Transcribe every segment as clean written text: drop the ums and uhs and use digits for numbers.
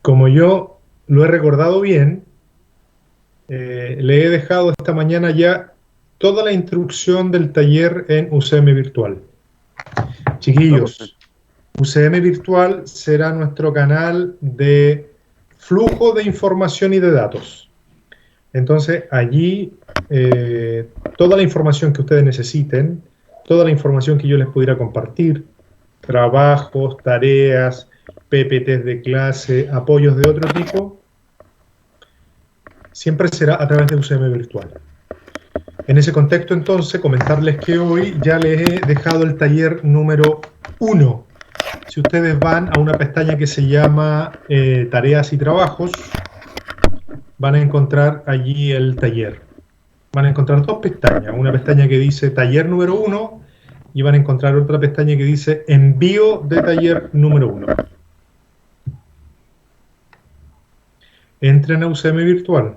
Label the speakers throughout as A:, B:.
A: Como yo lo he recordado bien, le he dejado esta mañana ya toda la instrucción del taller en UCM Virtual.
B: No, perfecto.
A: Chiquillos, UCM Virtual será nuestro canal de flujo de información y de datos. Entonces, allí toda la información que ustedes necesiten, toda la información que yo les pudiera compartir, trabajos, tareas, PPTs de clase, apoyos de otro tipo, siempre será a través de UCM Virtual. En ese contexto, entonces, comentarles que hoy ya les he dejado el taller número 1. Si ustedes van a una pestaña que se llama Tareas y Trabajos, van a encontrar allí el taller. Van a encontrar dos pestañas. Una pestaña que dice Taller número 1 y van a encontrar otra pestaña que dice Envío de Taller número 1. Entren a UCM Virtual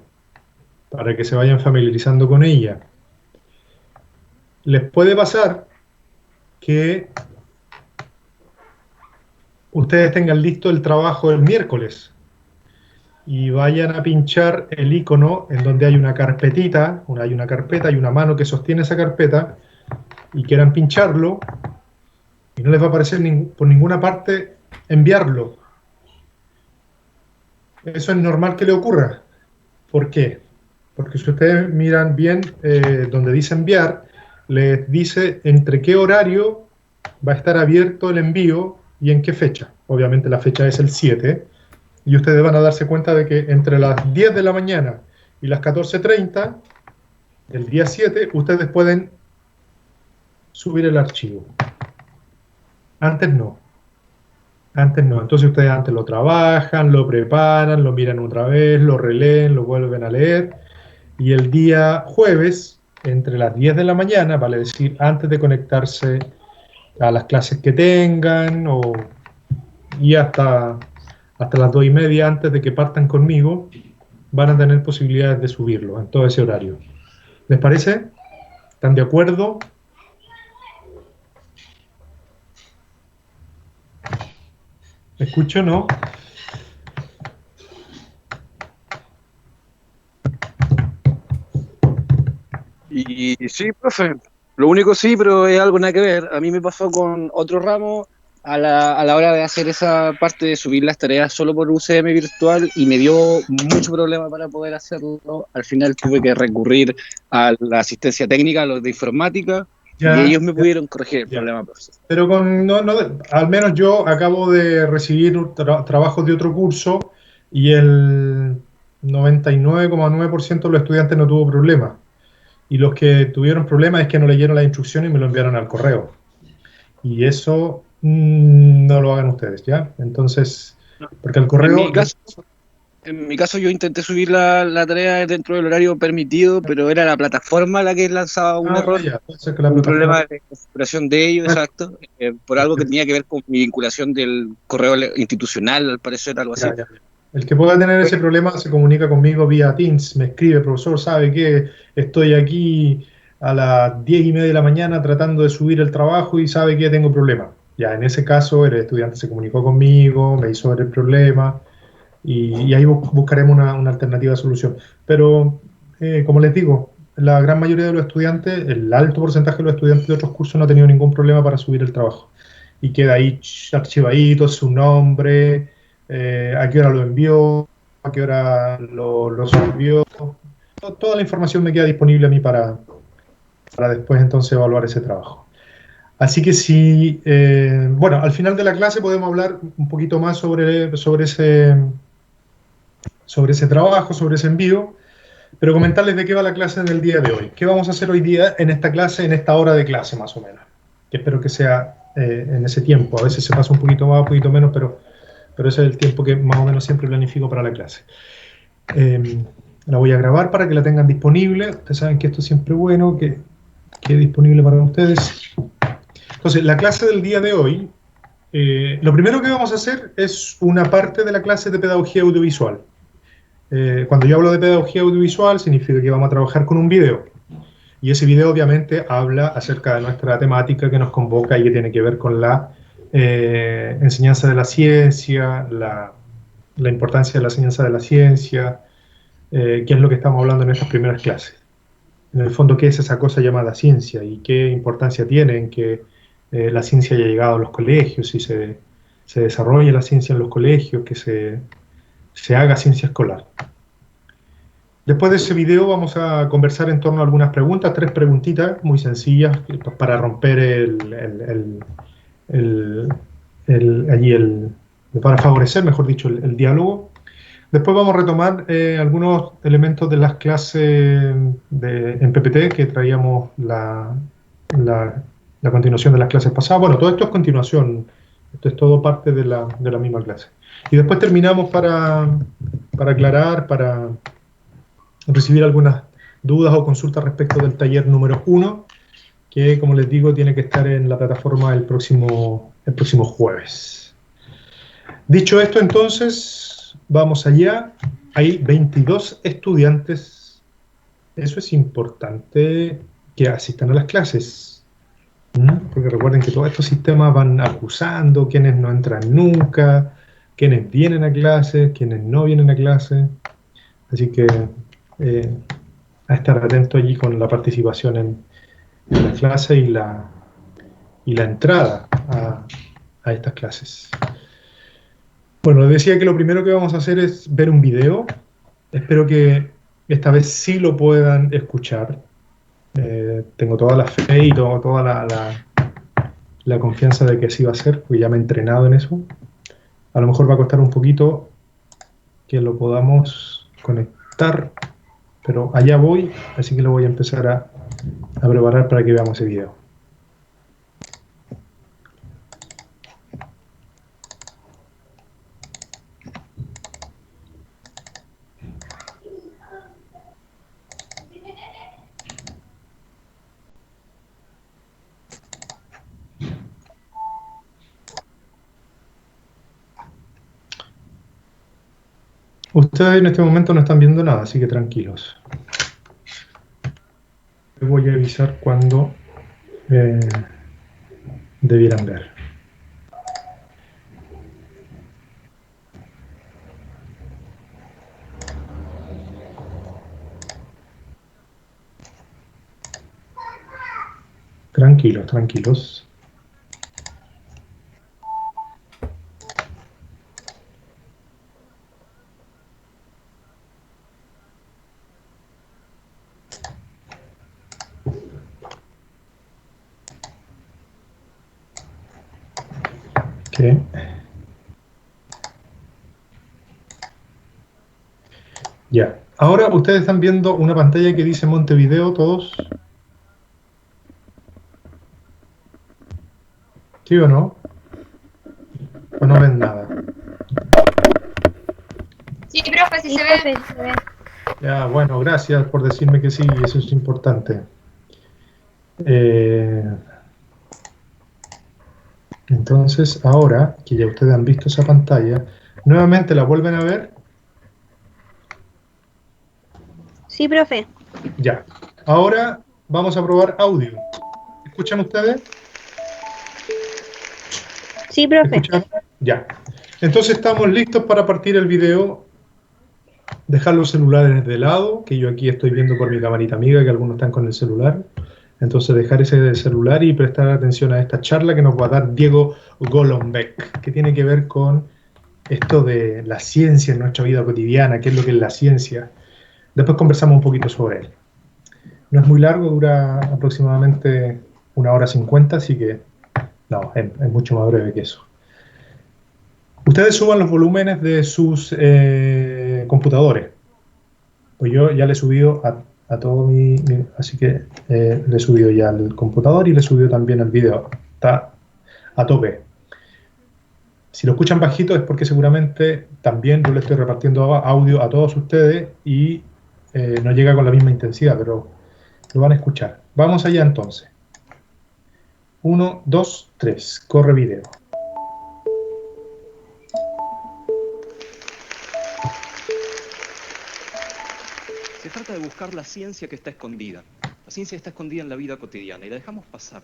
A: para que se vayan familiarizando con ella. Les puede pasar que ustedes tengan listo el trabajo el miércoles y vayan a pinchar el icono en donde hay una carpetita, hay una carpeta, hay una mano que sostiene esa carpeta y quieran pincharlo y no les va a aparecer por ninguna parte enviarlo. Eso es normal que le ocurra. ¿Por qué? Porque si ustedes miran bien donde dice enviar, les dice entre qué horario va a estar abierto el envío y en qué fecha. Obviamente la fecha es el 7 y ustedes van a darse cuenta de que entre las 10 de la mañana y las 14:30 del día 7 ustedes pueden subir el archivo. Antes no. Antes no. Entonces ustedes antes lo trabajan, lo preparan, lo miran otra vez, lo releen, lo vuelven a leer. Y el día jueves, entre las 10 de la mañana, vale decir, antes de conectarse a las clases que tengan, y hasta las 2:30 antes de que partan conmigo, van a tener posibilidades de subirlo en todo ese horario. ¿Les parece? ¿Están de acuerdo? ¿Me escucho, no?
B: Y sí, profe, lo único sí, pero es algo nada que ver. A mí me pasó con otro ramo a la hora de hacer esa parte de subir las tareas solo por UCM virtual y me dio mucho problema para poder hacerlo. Al final tuve que recurrir a la asistencia técnica, a los de informática, y
A: Ya,
B: ellos me
A: ya,
B: pudieron corregir el
A: ya.
B: problema, profesor.
A: Pero al menos yo acabo de recibir trabajos de otro curso y el 99,9% de los estudiantes no tuvo problemas. Y los que tuvieron problemas es que no leyeron las instrucciones y me lo enviaron al correo. Y eso no lo hagan ustedes, ¿ya? Entonces, porque el
B: En
A: correo...
B: mi caso, En mi caso yo intenté subir la tarea dentro del horario permitido, pero era la plataforma la que lanzaba un error,
A: ya, puede ser que la
B: un
A: plataforma...
B: problema de configuración de ello, exacto, por algo que tenía que ver con mi vinculación del correo institucional, al parecer, algo
A: Ya,
B: así.
A: ya, ya. El que pueda tener ese problema se comunica conmigo vía Teams, me escribe, profesor, ¿sabe qué? Estoy aquí a las 10:30 de la mañana tratando de subir el trabajo y sabe que tengo problemas. Ya, en ese caso, el estudiante se comunicó conmigo, me hizo ver el problema y ahí buscaremos una alternativa de solución. Pero, como les digo, la gran mayoría de los estudiantes, el alto porcentaje de los estudiantes de otros cursos no ha tenido ningún problema para subir el trabajo. Y queda ahí archivadito, su nombre, a qué hora lo envió, a qué hora lo subió. Toda la información me queda disponible a mí para después entonces evaluar ese trabajo. Así que si, bueno, al final de la clase podemos hablar un poquito más sobre ese trabajo, sobre ese envío, pero comentarles de qué va la clase del día de hoy. ¿Qué vamos a hacer hoy día en esta clase, en esta hora de clase más o menos? Que espero que sea en ese tiempo. A veces se pasa un poquito más, un poquito menos, pero ese es el tiempo que más o menos siempre planifico para la clase. La voy a grabar para que la tengan disponible. Ustedes saben que esto es siempre bueno, que quede disponible para ustedes. Entonces, la clase del día de hoy, lo primero que vamos a hacer es una parte de la clase de pedagogía audiovisual. Cuando yo hablo de pedagogía audiovisual, significa que vamos a trabajar con un video. Y ese video obviamente habla acerca de nuestra temática que nos convoca y que tiene que ver con la enseñanza de la ciencia, la importancia de la enseñanza de la ciencia, qué es lo que estamos hablando en estas primeras clases. En el fondo, ¿qué es esa cosa llamada ciencia y qué importancia tiene en que la ciencia haya llegado a los colegios y se desarrolle la ciencia en los colegios, que se haga ciencia escolar? Después de ese video vamos a conversar en torno a algunas preguntas, tres preguntitas muy sencillas para romper el- allí para favorecer, mejor dicho, el diálogo. Después vamos a retomar algunos elementos de las clases en PPT que traíamos la- la continuación de las clases pasadas. Bueno, todo esto es continuación, esto es todo parte de la misma clase. Y después terminamos para aclarar, para recibir algunas dudas o consultas respecto del taller número 1, que como les digo tiene que estar en la plataforma el próximo jueves. Dicho esto, entonces, vamos allá. Hay 22 estudiantes. Eso es importante que asistan a las clases. Porque recuerden que todos estos sistemas van acusando quienes no entran nunca, quienes vienen a clases, quienes no vienen a clases. Así que eh, a estar atento allí con la participación en la clase y la entrada a estas clases. Bueno, les decía que lo primero que vamos a hacer es ver un video. Espero que esta vez sí lo puedan escuchar. Tengo toda la fe y toda la confianza de que así va a ser, porque ya me he entrenado en eso. A lo mejor va a costar un poquito que lo podamos conectar, pero allá voy, así que lo voy a empezar a preparar para que veamos ese video. Ustedes en este momento no están viendo nada, así que tranquilos. Les voy a avisar cuando debieran ver. Tranquilos, tranquilos. ¿Qué? Ya. Ahora ustedes están viendo una pantalla que dice Montevideo, todos. ¿Sí o no? ¿O no ven nada?
C: Sí, profe, sí se ve.
A: Ya, bueno, gracias por decirme que sí, eso es importante. Eh, entonces, ahora que ya ustedes han visto esa pantalla, nuevamente la vuelven a ver.
D: Sí, profe.
A: Ya. Ahora vamos a probar audio. ¿Escuchan ustedes?
D: Sí, profe.
A: ¿Escuchan? Ya. Entonces estamos listos para partir el video. Dejar los celulares de lado, que yo aquí estoy viendo por mi camarita amiga que algunos están con el celular. Entonces dejar ese celular y prestar atención a esta charla que nos va a dar Diego Golombek, que tiene que ver con esto de la ciencia en nuestra vida cotidiana, qué es lo que es la ciencia. Después conversamos un poquito sobre él. No es muy largo, dura aproximadamente 1 hora 50, así que no, es mucho más breve que eso. Ustedes suban los volúmenes de sus computadores. Pues yo ya le he subido a todo así que le he subido ya al computador y le he subido también al video. Está a tope. Si lo escuchan bajito es porque seguramente también yo le estoy repartiendo audio a todos ustedes y no llega con la misma intensidad, pero lo van a escuchar. Vamos allá entonces. 1, 2, 3. Corre video.
E: Se trata de buscar la ciencia que está escondida. La ciencia está escondida en la vida cotidiana y la dejamos pasar.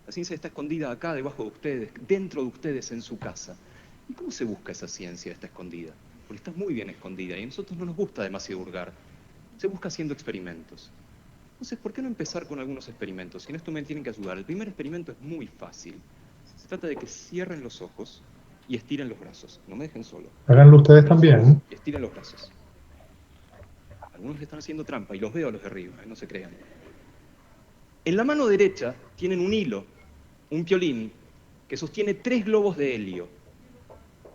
E: La ciencia está escondida acá, debajo de ustedes, dentro de ustedes, en su casa. ¿Y cómo se busca esa ciencia, está escondida? porque está muy bien escondida y a nosotros no nos gusta demasiado hurgar. Se busca haciendo experimentos. Entonces, ¿por qué no empezar con algunos experimentos? Y en esto me tienen que ayudar. El primer experimento es muy fácil. Se trata de que cierren los ojos y estiren los brazos. No me dejen solo.
A: Háganlo ustedes
E: Cierren los
A: también,
E: ojos
A: ¿eh?
E: y estiren los brazos. Algunos le están haciendo trampa y los veo a los de arriba, no se crean. En la mano derecha tienen un hilo, un piolín, que sostiene 3 globos de helio.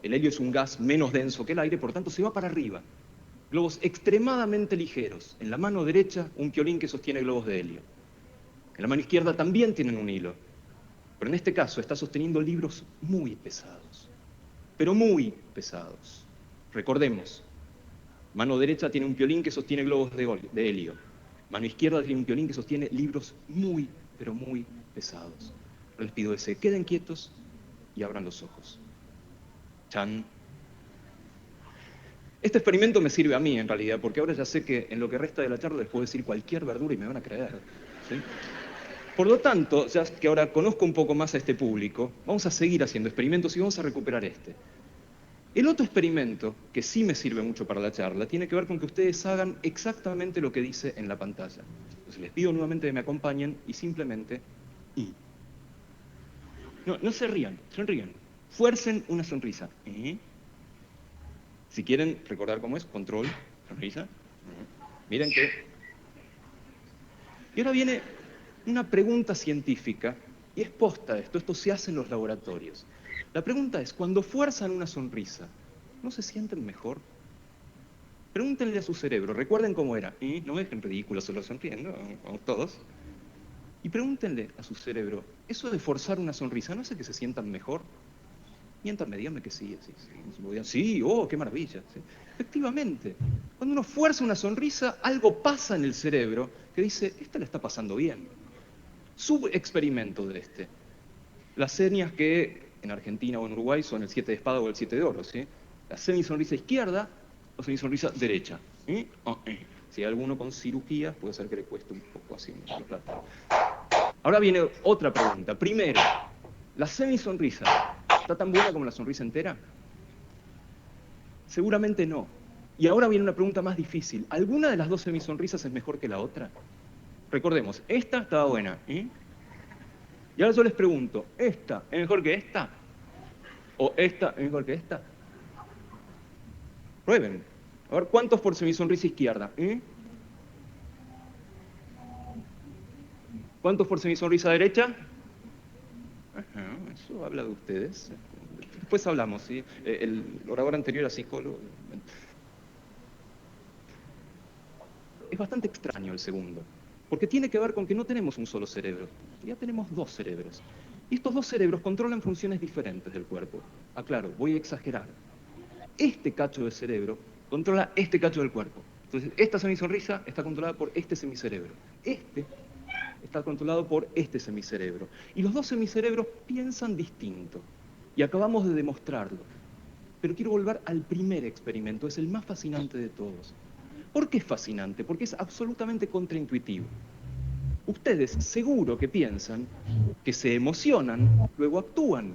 E: El helio es un gas menos denso que el aire, por tanto se va para arriba. Globos extremadamente ligeros. En la mano derecha, un piolín que sostiene globos de helio. En la mano izquierda también tienen un hilo. Pero en este caso está sosteniendo libros muy pesados. Pero muy pesados. Recordemos, mano derecha tiene un piolín que sostiene globos de helio. Mano izquierda tiene un piolín que sostiene libros muy, pero muy pesados. Les pido que se queden quietos y abran los ojos. Chan. Este experimento me sirve a mí, en realidad, porque ahora ya sé que en lo que resta de la charla les puedo decir cualquier verdura y me van a creer. ¿Sí? Por lo tanto, ya que ahora conozco un poco más a este público, vamos a seguir haciendo experimentos y vamos a recuperar este. El otro experimento, que sí me sirve mucho para la charla, tiene que ver con que ustedes hagan exactamente lo que dice en la pantalla. Entonces les pido nuevamente que me acompañen y simplemente... No se rían, sonrían. Fuercen una sonrisa. Si quieren recordar cómo es, control, sonrisa. Miren que... Y ahora viene una pregunta científica, y es posta esto se hace en los laboratorios. La pregunta es, cuando fuerzan una sonrisa, ¿no se sienten mejor? Pregúntenle a su cerebro, recuerden cómo era, no me dejen ridículos solo sonriendo, vamos todos. Y pregúntenle a su cerebro, ¿eso de forzar una sonrisa no hace que se sientan mejor? Miéntanme, díganme que sí, sí, oh, qué maravilla. ¿Sí? Efectivamente, cuando uno fuerza una sonrisa, algo pasa en el cerebro que dice, esta la está pasando bien. Subexperimento de este. Las señas que en Argentina o en Uruguay son el 7 de espada o el 7 de oro, ¿sí? La semisonrisa izquierda o semisonrisa derecha. Si hay alguno con cirugía, puede ser que le cueste un poco así. Ahora viene otra pregunta. Primero, ¿la semisonrisa está tan buena como la sonrisa entera? Seguramente no. Y ahora viene una pregunta más difícil. ¿Alguna de las dos semisonrisas es mejor que la otra? Recordemos, esta estaba buena, Y ahora yo les pregunto, ¿esta es mejor que esta? ¿O esta es mejor que esta? Prueben. A ver, ¿cuántos por semisonrisa izquierda? ¿Cuántos por semisonrisa derecha? Ajá, eso habla de ustedes. Después hablamos, ¿sí? El orador anterior era psicólogo. Es bastante extraño el segundo, porque tiene que ver con que no tenemos un solo cerebro, ya tenemos 2 cerebros. Y estos 2 cerebros controlan funciones diferentes del cuerpo. Aclaro, voy a exagerar. Este cacho del cerebro controla este cacho del cuerpo. Entonces, esta semisonrisa está controlada por este semicerebro. Este está controlado por este semicerebro. Y los 2 semicerebros piensan distinto. Y acabamos de demostrarlo. Pero quiero volver al primer experimento, es el más fascinante de todos. ¿Por qué es fascinante? Porque es absolutamente contraintuitivo. Ustedes seguro que piensan que se emocionan, luego actúan.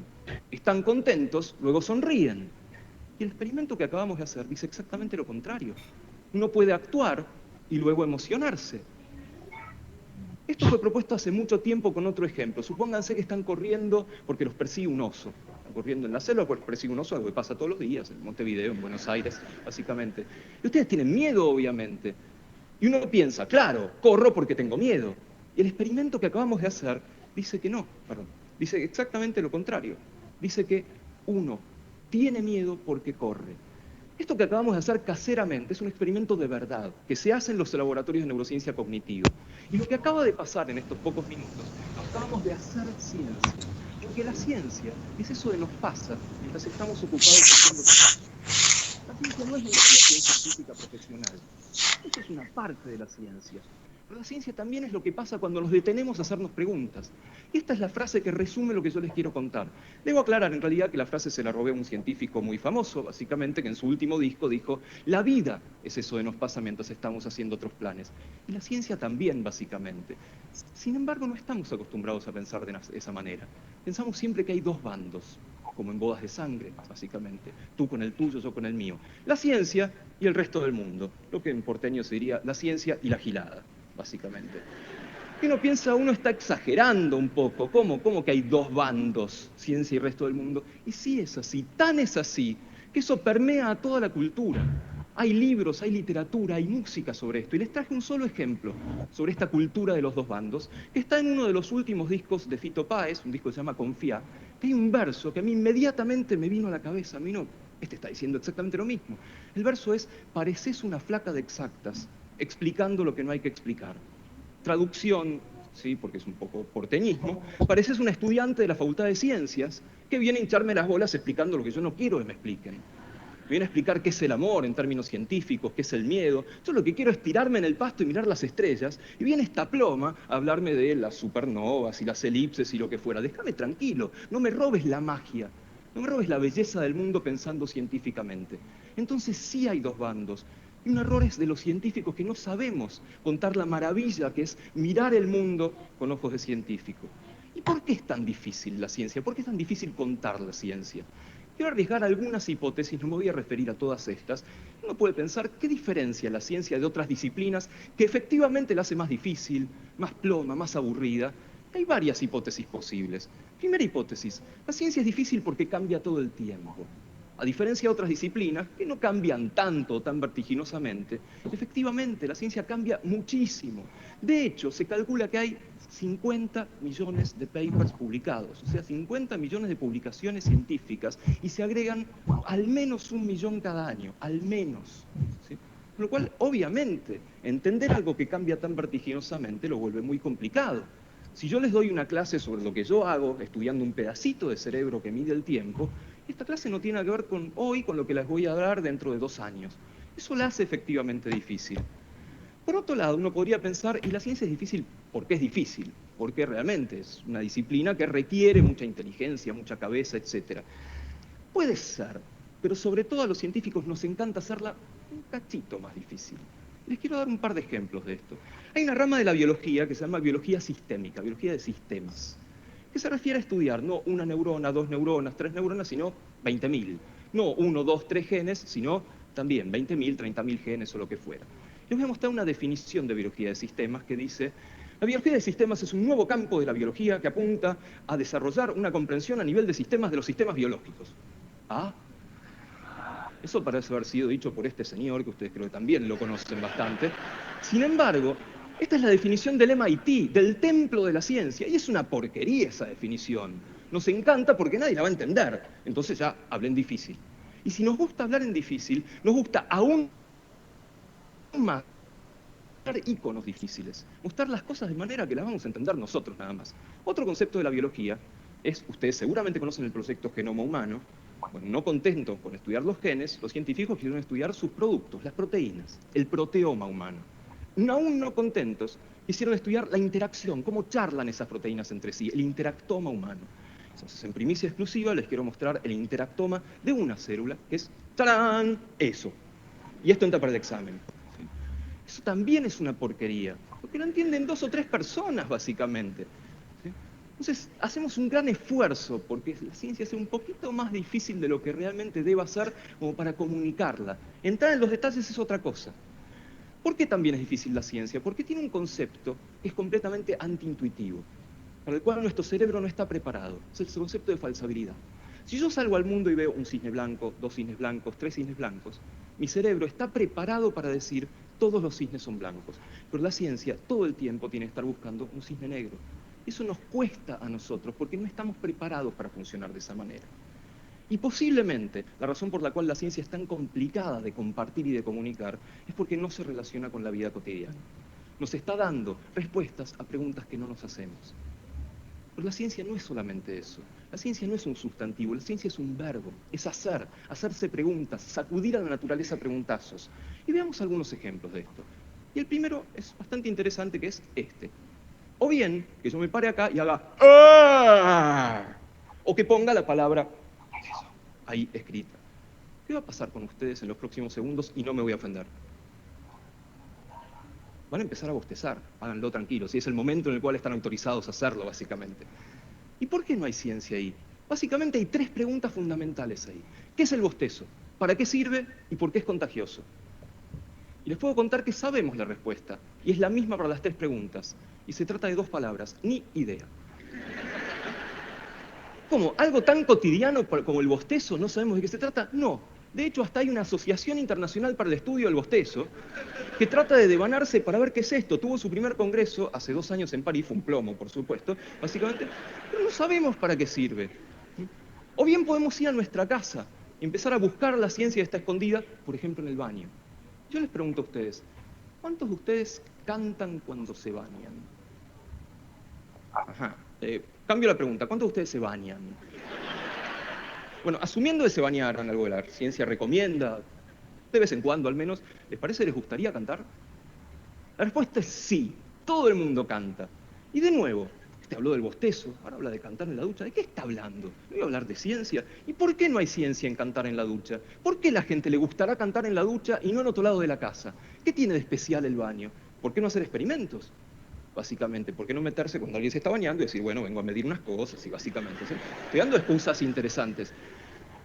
E: Están contentos, luego sonríen. Y el experimento que acabamos de hacer dice exactamente lo contrario. Uno puede actuar y luego emocionarse. Esto fue propuesto hace mucho tiempo con otro ejemplo. Supónganse que están corriendo porque los persigue un oso. Están corriendo en la selva porque los persigue un oso, algo que pasa todos los días, en Montevideo, en Buenos Aires, básicamente. Y ustedes tienen miedo, obviamente. Y uno piensa, claro, corro porque tengo miedo. Y el experimento que acabamos de hacer dice que no, dice exactamente lo contrario. Dice que uno tiene miedo porque corre. Esto que acabamos de hacer caseramente es un experimento de verdad, que se hace en los laboratorios de neurociencia cognitiva. Y lo que acaba de pasar en estos pocos minutos, acabamos de hacer ciencia. Porque la ciencia es eso de nos pasa mientras estamos ocupados haciendo cosas. La ciencia no es una investigación científica profesional. Eso es una parte de la ciencia. Pero la ciencia también es lo que pasa cuando nos detenemos a hacernos preguntas. Y esta es la frase que resume lo que yo les quiero contar. Debo aclarar en realidad que la frase se la robé a un científico muy famoso, básicamente, que en su último disco dijo, la vida es eso de nos pasa mientras estamos haciendo otros planes. Y la ciencia también, básicamente. Sin embargo, no estamos acostumbrados a pensar de esa manera. Pensamos siempre que hay 2 bandos. como en bodas de sangre, básicamente. Tú con el tuyo, yo con el mío. La ciencia y el resto del mundo. Lo que en porteño se diría la ciencia y la gilada, básicamente. Y uno piensa, uno está exagerando un poco. ¿Cómo que hay dos bandos, ciencia y resto del mundo? Y sí es así, tan es así, que eso permea a toda la cultura. Hay libros, hay literatura, hay música sobre esto. Y les traje un solo ejemplo sobre esta cultura de los dos bandos, que está en uno de los últimos discos de Fito Páez, un disco que se llama Confía, que hay un verso que a mí inmediatamente me vino a la cabeza. A mí no, este está diciendo exactamente lo mismo. El verso es, pareces una flaca de exactas, explicando lo que no hay que explicar. Traducción, sí, porque es un poco porteñismo, pareces un estudiante de la Facultad de Ciencias que viene a hincharme las bolas explicando lo que yo no quiero que me expliquen. Viene a explicar qué es el amor en términos científicos, qué es el miedo. Yo lo que quiero es tirarme en el pasto y mirar las estrellas, y viene esta ploma a hablarme de las supernovas y las elipses y lo que fuera. Déjame tranquilo, no me robes la magia, no me robes la belleza del mundo pensando científicamente. Entonces sí hay dos bandos. Y un error es de los científicos que no sabemos contar la maravilla que es mirar el mundo con ojos de científico. ¿Y por qué es tan difícil la ciencia? ¿Por qué es tan difícil contar la ciencia? Quiero arriesgar algunas hipótesis, no me voy a referir a todas estas. Uno puede pensar qué diferencia la ciencia de otras disciplinas que efectivamente la hace más difícil, más ploma, más aburrida. Hay varias hipótesis posibles. Primera hipótesis, la ciencia es difícil porque cambia todo el tiempo. A diferencia de otras disciplinas que no cambian tanto, tan vertiginosamente, efectivamente la ciencia cambia muchísimo. De hecho, se calcula que hay 50 millones de papers publicados, o sea, 50 millones de publicaciones científicas, y se agregan al menos 1 millón cada año, al menos. ¿Sí? Con lo cual, obviamente, entender algo que cambia tan vertiginosamente lo vuelve muy complicado. Si yo les doy una clase sobre lo que yo hago, estudiando un pedacito de cerebro que mide el tiempo, esta clase no tiene nada que ver con hoy, con lo que les voy a hablar dentro de 2 años. Eso la hace efectivamente difícil. Por otro lado, uno podría pensar, ¿y la ciencia es difícil? ¿Por qué es difícil? Porque realmente es una disciplina que requiere mucha inteligencia, mucha cabeza, etc. Puede ser, pero sobre todo a los científicos nos encanta hacerla un cachito más difícil. Les quiero dar un par de ejemplos de esto. Hay una rama de la biología que se llama biología sistémica, biología de sistemas, que se refiere a estudiar no una neurona, 2 neuronas, 3 neuronas, sino 20.000. No 1, 2, 3 genes, sino también 20.000, 30.000 genes o lo que fuera. Les voy a mostrar una definición de biología de sistemas que dice: la biología de sistemas es un nuevo campo de la biología que apunta a desarrollar una comprensión a nivel de sistemas de los sistemas biológicos. Ah, eso parece haber sido dicho por este señor, que ustedes creo que también lo conocen bastante. Sin embargo, esta es la definición del MIT, del templo de la ciencia, y es una porquería esa definición. Nos encanta porque nadie la va a entender, entonces ya hablen difícil. Y si nos gusta hablar en difícil, nos gusta aún más mostrar íconos difíciles, mostrar las cosas de manera que las vamos a entender nosotros nada más. Otro concepto de la biología es, ustedes seguramente conocen el proyecto Genoma Humano. Bueno, no contentos con estudiar los genes, los científicos quisieron estudiar sus productos, las proteínas, el proteoma humano. Aún no contentos, quisieron estudiar la interacción, cómo charlan esas proteínas entre sí, el interactoma humano. Entonces, en primicia exclusiva les quiero mostrar el interactoma de una célula, que es, ¡tarán!, eso. Y esto entra para el examen. Eso también es una porquería, porque lo entienden 2 o 3 personas, básicamente. ¿Sí? Entonces, hacemos un gran esfuerzo, porque la ciencia es un poquito más difícil de lo que realmente deba ser como para comunicarla. Entrar en los detalles es otra cosa. ¿Por qué también es difícil la ciencia? Porque tiene un concepto que es completamente antiintuitivo, para el cual nuestro cerebro no está preparado. Es el concepto de falsabilidad. Si yo salgo al mundo y veo un cisne blanco, 2 cisnes blancos, 3 cisnes blancos, mi cerebro está preparado para decir todos los cisnes son blancos. Pero la ciencia todo el tiempo tiene que estar buscando un cisne negro. Eso nos cuesta a nosotros porque no estamos preparados para funcionar de esa manera. Y posiblemente la razón por la cual la ciencia es tan complicada de compartir y de comunicar es porque no se relaciona con la vida cotidiana. Nos está dando respuestas a preguntas que no nos hacemos. Pero la ciencia no es solamente eso. La ciencia no es un sustantivo, la ciencia es un verbo, es hacer, hacerse preguntas, sacudir a la naturaleza a preguntazos. Y veamos algunos ejemplos de esto. Y el primero es bastante interesante, que es este. O bien, que yo me pare acá y haga ¡ah! O que ponga la palabra ahí escrita. ¿Qué va a pasar con ustedes en los próximos segundos? Y no me voy a ofender. Van a empezar a bostezar, háganlo tranquilos, y es el momento en el cual están autorizados a hacerlo, básicamente. ¿Y por qué no hay ciencia ahí? Básicamente hay tres preguntas fundamentales ahí. ¿Qué es el bostezo? ¿Para qué sirve? ¿Y por qué es contagioso? Y les puedo contar que sabemos la respuesta, y es la misma para las tres preguntas. Y se trata de dos palabras: ni idea. ¿Cómo? ¿Algo tan cotidiano como el bostezo? ¿No sabemos de qué se trata? No. De hecho, hasta hay una asociación internacional para el estudio del bostezo que trata de devanarse para ver qué es esto. Tuvo su primer congreso hace 2 años en París, fue un plomo, por supuesto, básicamente, pero no sabemos para qué sirve. O bien podemos ir a nuestra casa y empezar a buscar la ciencia que está escondida, por ejemplo, en el baño. Yo les pregunto a ustedes, ¿cuántos de ustedes cantan cuando se bañan? Ajá. Cambio la pregunta, ¿cuántos de ustedes se bañan? Bueno, asumiendo que se bañaran, algo que la ciencia recomienda, de vez en cuando al menos, ¿les parece que les gustaría cantar? La respuesta es sí, todo el mundo canta. Y de nuevo, este habló del bostezo, ahora habla de cantar en la ducha. ¿De qué está hablando? ¿No voy a hablar de ciencia? ¿Y por qué no hay ciencia en cantar en la ducha? ¿Por qué la gente le gustará cantar en la ducha y no en otro lado de la casa? ¿Qué tiene de especial el baño? ¿Por qué no hacer experimentos? Básicamente, ¿por qué no meterse cuando alguien se está bañando y decir, bueno, vengo a medir unas cosas y básicamente, ¿sí? Estoy dando excusas interesantes.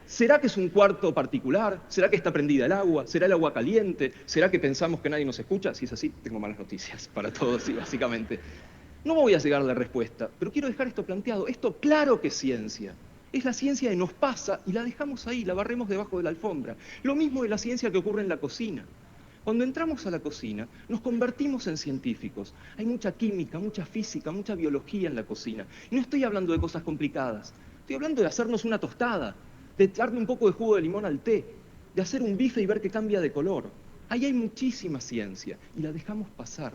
E: ¿Será que es un cuarto particular? ¿Será que está prendida el agua? ¿Será el agua caliente? ¿Será que pensamos que nadie nos escucha? Si es así, tengo malas noticias para todos, sí, básicamente. No voy a llegar a la respuesta, pero quiero dejar esto planteado. Esto claro que es ciencia. Es la ciencia que nos pasa y la dejamos ahí, la barremos debajo de la alfombra. Lo mismo de la ciencia que ocurre en la cocina. Cuando entramos a la cocina, nos convertimos en científicos. Hay mucha química, mucha física, mucha biología en la cocina. Y no estoy hablando de cosas complicadas. Estoy hablando de hacernos una tostada, de darle un poco de jugo de limón al té, de hacer un bife y ver que cambia de color. Ahí hay muchísima ciencia y la dejamos pasar.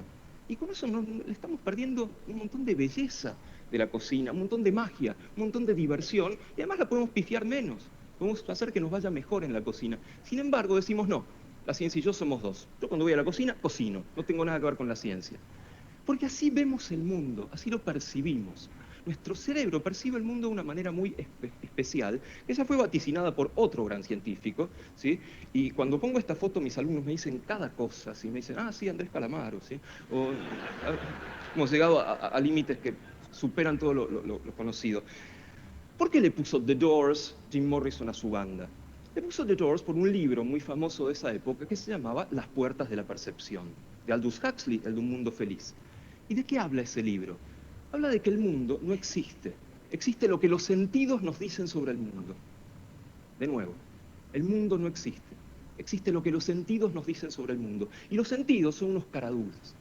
E: Y con eso le estamos perdiendo un montón de belleza de la cocina, un montón de magia, un montón de diversión, y además la podemos pifiar menos. Podemos hacer que nos vaya mejor en la cocina. Sin embargo, decimos no. La ciencia y yo somos dos. Yo cuando voy a la cocina, cocino. No tengo nada que ver con la ciencia. Porque así vemos el mundo, así lo percibimos. Nuestro cerebro percibe el mundo de una manera muy especial, que ya fue vaticinada por otro gran científico, ¿sí? Y cuando pongo esta foto, mis alumnos me dicen cada cosa, ¿sí? Me dicen, ah, sí, Andrés Calamaro, ¿sí? O hemos llegado a límites que superan todo lo conocido. ¿Por qué le puso The Doors Jim Morrison a su banda? Le puso The Doors por un libro muy famoso de esa época que se llamaba Las puertas de la percepción, de Aldous Huxley, el de Un mundo feliz. ¿Y de qué habla ese libro? Habla de que el mundo no existe. Existe lo que los sentidos nos dicen sobre el mundo. De nuevo, el mundo no existe. Existe lo que los sentidos nos dicen sobre el mundo. Y los sentidos son unos caraduras.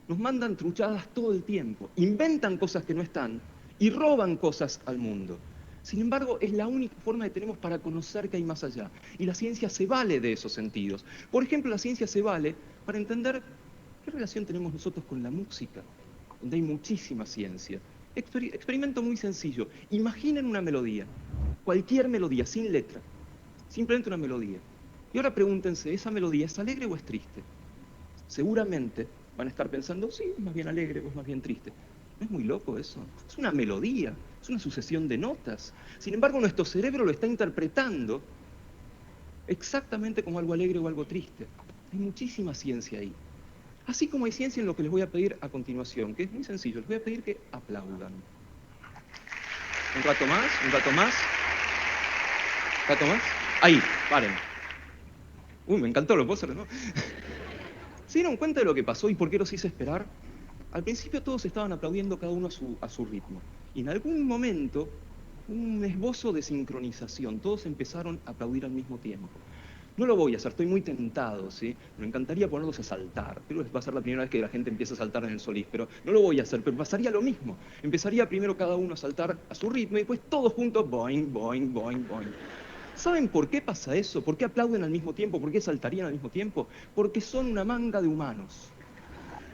E: Nos mandan truchadas todo el tiempo, inventan cosas que no están y roban cosas al mundo. Sin embargo, es la única forma que tenemos para conocer que hay más allá. Y la ciencia se vale de esos sentidos. Por ejemplo, la ciencia se vale para entender qué relación tenemos nosotros con la música, donde hay muchísima ciencia. Experimento muy sencillo. Imaginen una melodía, cualquier melodía, sin letra, simplemente una melodía. Y ahora pregúntense, ¿esa melodía es alegre o es triste? Seguramente van a estar pensando, sí, es más bien alegre o es más bien triste. ¿No es muy loco eso? Es una melodía, es una sucesión de notas. Sin embargo, nuestro cerebro lo está interpretando exactamente como algo alegre o algo triste. Hay muchísima ciencia ahí. Así como hay ciencia en lo que les voy a pedir a continuación, que es muy sencillo, les voy a pedir que aplaudan. Un rato más, un rato más. ¿Un rato más? Ahí, paren. Uy, me encantó, lo puedo hacer, ¿no? ¿Se dieron cuenta de lo que pasó y por qué los hice esperar? Al principio todos estaban aplaudiendo cada uno a su ritmo. Y en algún momento, un esbozo de sincronización, todos empezaron a aplaudir al mismo tiempo. No lo voy a hacer, estoy muy tentado, ¿sí? Me encantaría ponerlos a saltar. Creo que va a ser la primera vez que la gente empieza a saltar en el Solís, pero no lo voy a hacer, pero pasaría lo mismo. Empezaría primero cada uno a saltar a su ritmo y después todos juntos, boing, boing, boing, boing. ¿Saben por qué pasa eso? ¿Por qué aplauden al mismo tiempo? ¿Por qué saltarían al mismo tiempo? Porque son una manga de humanos.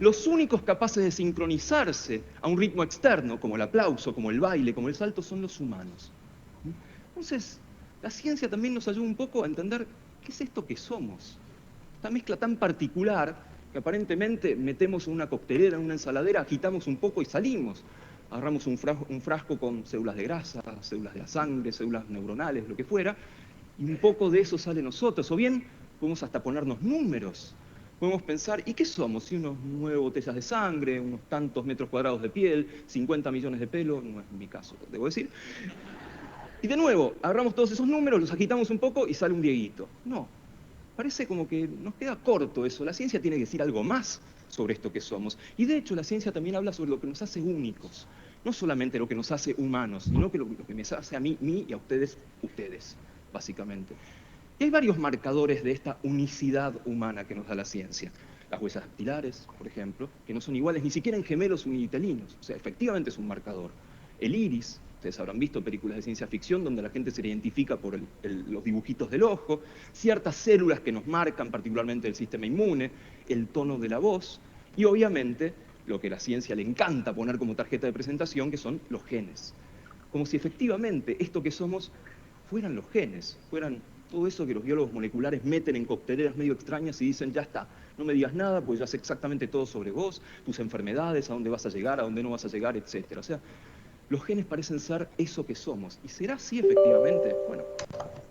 E: Los únicos capaces de sincronizarse a un ritmo externo, como el aplauso, como el baile, como el salto, son los humanos. Entonces, la ciencia también nos ayuda un poco a entender qué es esto que somos. Esta mezcla tan particular que aparentemente metemos en una coctelera, en una ensaladera, agitamos un poco y salimos. Agarramos un frasco con células de grasa, células de la sangre, células neuronales, lo que fuera, y un poco de eso sale nosotros. O bien, podemos hasta ponernos números. Podemos pensar, ¿y qué somos? Si unos 9 botellas de sangre, unos tantos metros cuadrados de piel, 50 millones de pelo, no es mi caso, debo decir. Y de nuevo, agarramos todos esos números, los agitamos un poco y sale un Dieguito. No, parece como que nos queda corto eso. La ciencia tiene que decir algo más sobre esto que somos. Y de hecho la ciencia también habla sobre lo que nos hace únicos. No solamente lo que nos hace humanos, sino que lo que me hace a mí y a ustedes, básicamente. Y hay varios marcadores de esta unicidad humana que nos da la ciencia. Las huellas dactilares, por ejemplo, que no son iguales ni siquiera en gemelos unitelinos. O sea, efectivamente es un marcador. El iris, ustedes habrán visto películas de ciencia ficción donde la gente se identifica por los dibujitos del ojo, ciertas células que nos marcan, particularmente el sistema inmune, el tono de la voz, y obviamente lo que a la ciencia le encanta poner como tarjeta de presentación, que son los genes. Como si efectivamente esto que somos fueran los genes, fueran todo eso que los biólogos moleculares meten en cocteleras medio extrañas y dicen, ya está, no me digas nada, pues ya sé exactamente todo sobre vos, tus enfermedades, a dónde vas a llegar, a dónde no vas a llegar, etc. O sea, los genes parecen ser eso que somos. ¿Y será así efectivamente? Bueno,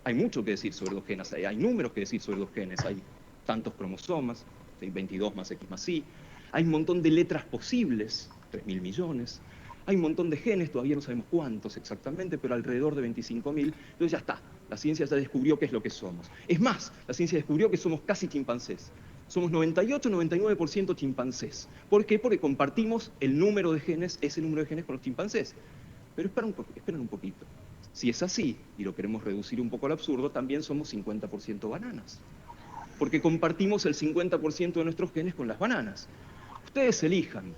E: hay mucho que decir sobre los genes, hay números que decir sobre los genes, hay tantos cromosomas, hay 22 más X más Y, hay un montón de letras posibles, 3.000 millones, hay un montón de genes, todavía no sabemos cuántos exactamente, pero alrededor de 25.000, entonces ya está, la ciencia ya descubrió qué es lo que somos. Es más, la ciencia descubrió que somos casi chimpancés. Somos 98-99% chimpancés. ¿Por qué? Porque compartimos el número de genes, ese número de genes con los chimpancés. Pero esperen un poquito. Si es así, y lo queremos reducir un poco al absurdo, también somos 50% bananas. Porque compartimos el 50% de nuestros genes con las bananas. Ustedes elijan,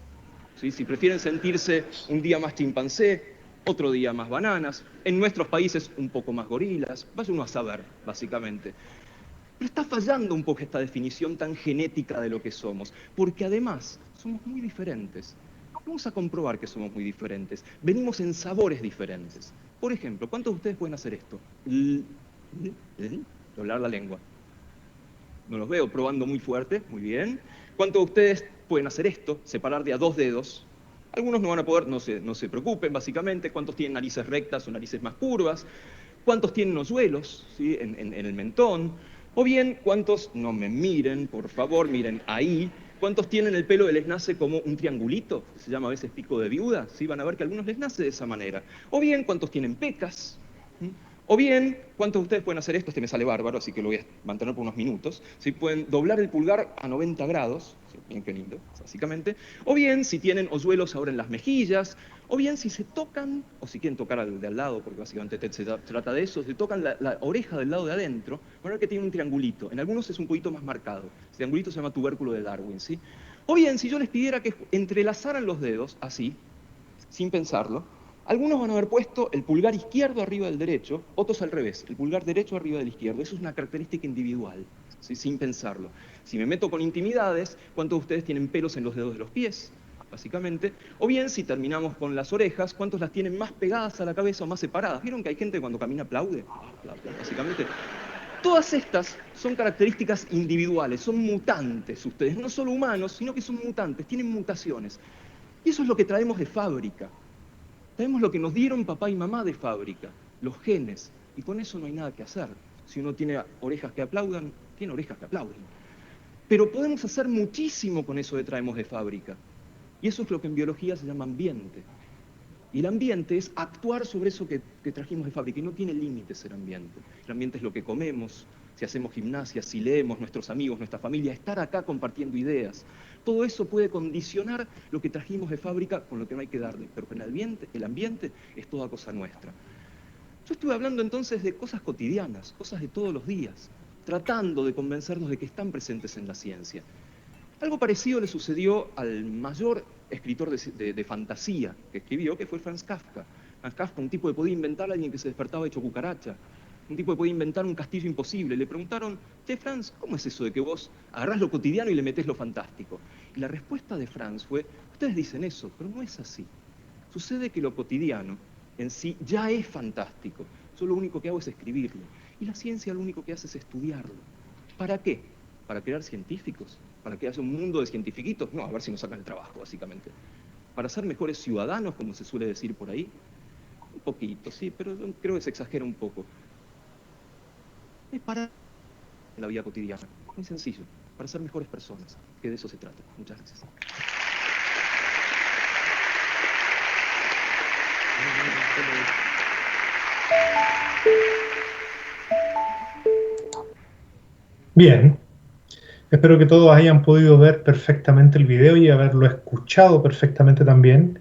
E: ¿sí? Si prefieren sentirse un día más chimpancé, otro día más bananas, en nuestros países un poco más gorilas, vaya uno a saber, básicamente. Pero está fallando un poco esta definición tan genética de lo que somos, porque además somos muy diferentes. Vamos a comprobar que somos muy diferentes. Venimos en sabores diferentes. Por ejemplo, ¿cuántos de ustedes pueden hacer esto? Doblar la lengua. No los veo probando muy fuerte, muy bien. ¿Cuántos de ustedes pueden hacer esto? Separar de a 2 dedos. Algunos no van a poder, no se preocupen, básicamente. ¿Cuántos tienen narices rectas o narices más curvas? ¿Cuántos tienen hoyuelos, ¿sí? en el mentón? O bien, ¿cuántos, no me miren, por favor, miren ahí, cuántos tienen el pelo que les nace como un triangulito? Que se llama a veces pico de viuda, ¿sí? Van a ver que a algunos les nace de esa manera. O bien, ¿cuántos tienen pecas? ¿Mm? O bien, ¿cuántos de ustedes pueden hacer esto? Este me sale bárbaro, así que lo voy a mantener por unos minutos. ¿Sí? Pueden doblar el pulgar a 90 grados, ¿sí? Bien, qué lindo, básicamente. O bien, si tienen hoyuelos ahora en las mejillas, o bien si se tocan, o si quieren tocar al de al lado, porque básicamente se trata de eso, si tocan la oreja del lado de adentro, van a ver que tiene un triangulito. En algunos es un poquito más marcado. El triangulito se llama tubérculo de Darwin, ¿sí? O bien, si yo les pidiera que entrelazaran los dedos, así, sin pensarlo, algunos van a haber puesto el pulgar izquierdo arriba del derecho, otros al revés, el pulgar derecho arriba del izquierdo. Eso es una característica individual, ¿sí? Sin pensarlo. Si me meto con intimidades, ¿cuántos de ustedes tienen pelos en los dedos de los pies? Básicamente. O bien, si terminamos con las orejas, ¿cuántos las tienen más pegadas a la cabeza o más separadas? ¿Vieron que hay gente que cuando camina aplaude? Básicamente. Todas estas son características individuales, son mutantes ustedes, no solo humanos, sino que son mutantes, tienen mutaciones. Y eso es lo que traemos de fábrica. Traemos lo que nos dieron papá y mamá de fábrica, los genes, y con eso no hay nada que hacer. Si uno tiene orejas que aplaudan, tiene orejas que aplauden. Pero podemos hacer muchísimo con eso que traemos de fábrica. Y eso es lo que en biología se llama ambiente. Y el ambiente es actuar sobre eso que trajimos de fábrica, y no tiene límites el ambiente. El ambiente es lo que comemos, si hacemos gimnasia, si leemos, nuestros amigos, nuestra familia, estar acá compartiendo ideas. Todo eso puede condicionar lo que trajimos de fábrica con lo que no hay que darle, pero el ambiente es toda cosa nuestra. Yo estuve hablando entonces de cosas cotidianas, cosas de todos los días, tratando de convencernos de que están presentes en la ciencia. Algo parecido le sucedió al mayor escritor de fantasía que escribió, que fue Franz Kafka. Franz Kafka, un tipo que podía inventar a alguien que se despertaba hecho cucaracha, un tipo que podía inventar un castillo imposible. Le preguntaron, che, Franz, ¿cómo es eso de que vos agarrás lo cotidiano y le metés lo fantástico? Y la respuesta de Franz fue, ustedes dicen eso, pero no es así. Sucede que lo cotidiano en sí ya es fantástico. Yo lo único que hago es escribirlo. Y la ciencia lo único que hace es estudiarlo. ¿Para qué? ¿Para crear científicos? ¿Para que haya un mundo de cientifiquitos? No, a ver si nos sacan el trabajo, básicamente. ¿Para ser mejores ciudadanos, como se suele decir por ahí? Un poquito, sí, pero yo creo que se exagera un poco. Es para la vida cotidiana. Muy sencillo. Para ser mejores personas. Que de eso se trata. Muchas gracias.
A: Bien, espero que todos hayan podido ver perfectamente el video y haberlo escuchado perfectamente también.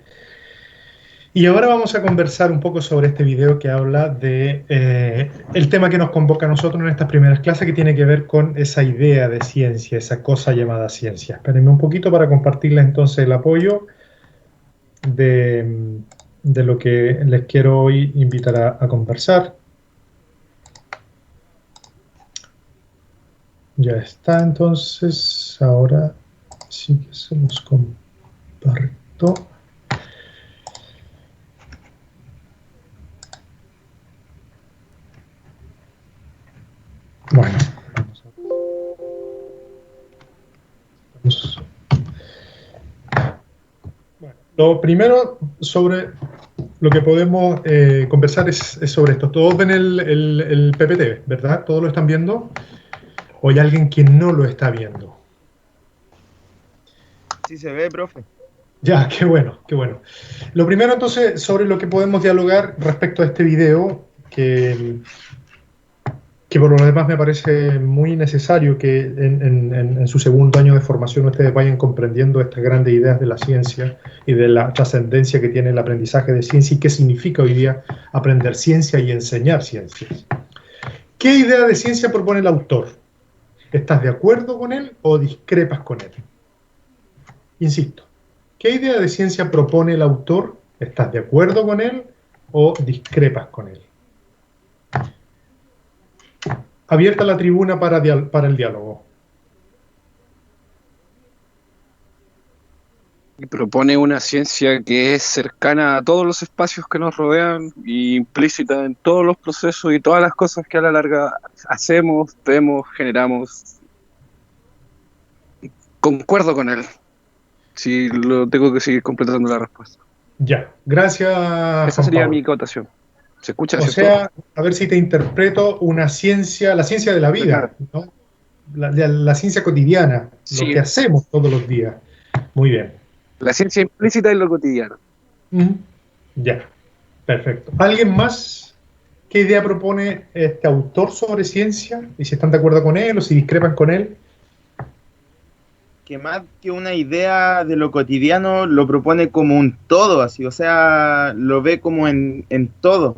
A: Y ahora vamos a conversar un poco sobre este video que habla de el tema que nos convoca a nosotros en estas primeras clases, que tiene que ver con esa idea de ciencia, esa cosa llamada ciencia. Espérenme un poquito para compartirles entonces el apoyo de, de lo que les quiero hoy invitar a conversar. Ya está, entonces ahora sí que se los comparto. Bueno, bueno, lo primero sobre lo que podemos conversar es sobre esto. Todos ven el PPT, ¿verdad? ¿Todos lo están viendo? ¿O hay alguien que no lo está viendo?
F: Sí se ve, profe.
A: Ya, qué bueno, qué bueno. Lo primero entonces sobre lo que podemos dialogar respecto a este video, que por lo demás me parece muy necesario que en su segundo año de formación ustedes vayan comprendiendo estas grandes ideas de la ciencia y de la trascendencia que tiene el aprendizaje de ciencia y qué significa hoy día aprender ciencia y enseñar ciencias. ¿Qué idea de ciencia propone el autor? ¿Estás de acuerdo con él o discrepas con él? Insisto, ¿qué idea de ciencia propone el autor? ¿Estás de acuerdo con él o discrepas con él? Abierta la tribuna para el diálogo.
B: Y propone una ciencia que es cercana a todos los espacios que nos rodean y implícita en todos los procesos y todas las cosas que a la larga hacemos, vemos, generamos. Concuerdo con él. Si lo tengo que seguir completando la respuesta.
A: Ya, gracias,
B: Esa
A: Juan
B: sería
A: Pablo.
B: mi cotación. ¿Se escucha,
A: O
B: cierto?
A: sea, a ver si te interpreto una ciencia, la ciencia de la vida, ¿no? La ciencia cotidiana, lo
B: Sí,
A: que hacemos todos los días. Muy bien.
B: la ciencia implícita en lo cotidiano.
A: Ya, perfecto. ¿Alguien más? ¿Qué idea propone este autor sobre ciencia? ¿Y si están de acuerdo con él o si discrepan con él?
F: Que más que una idea de lo cotidiano, lo propone como un todo, así, o sea, lo ve como en todo.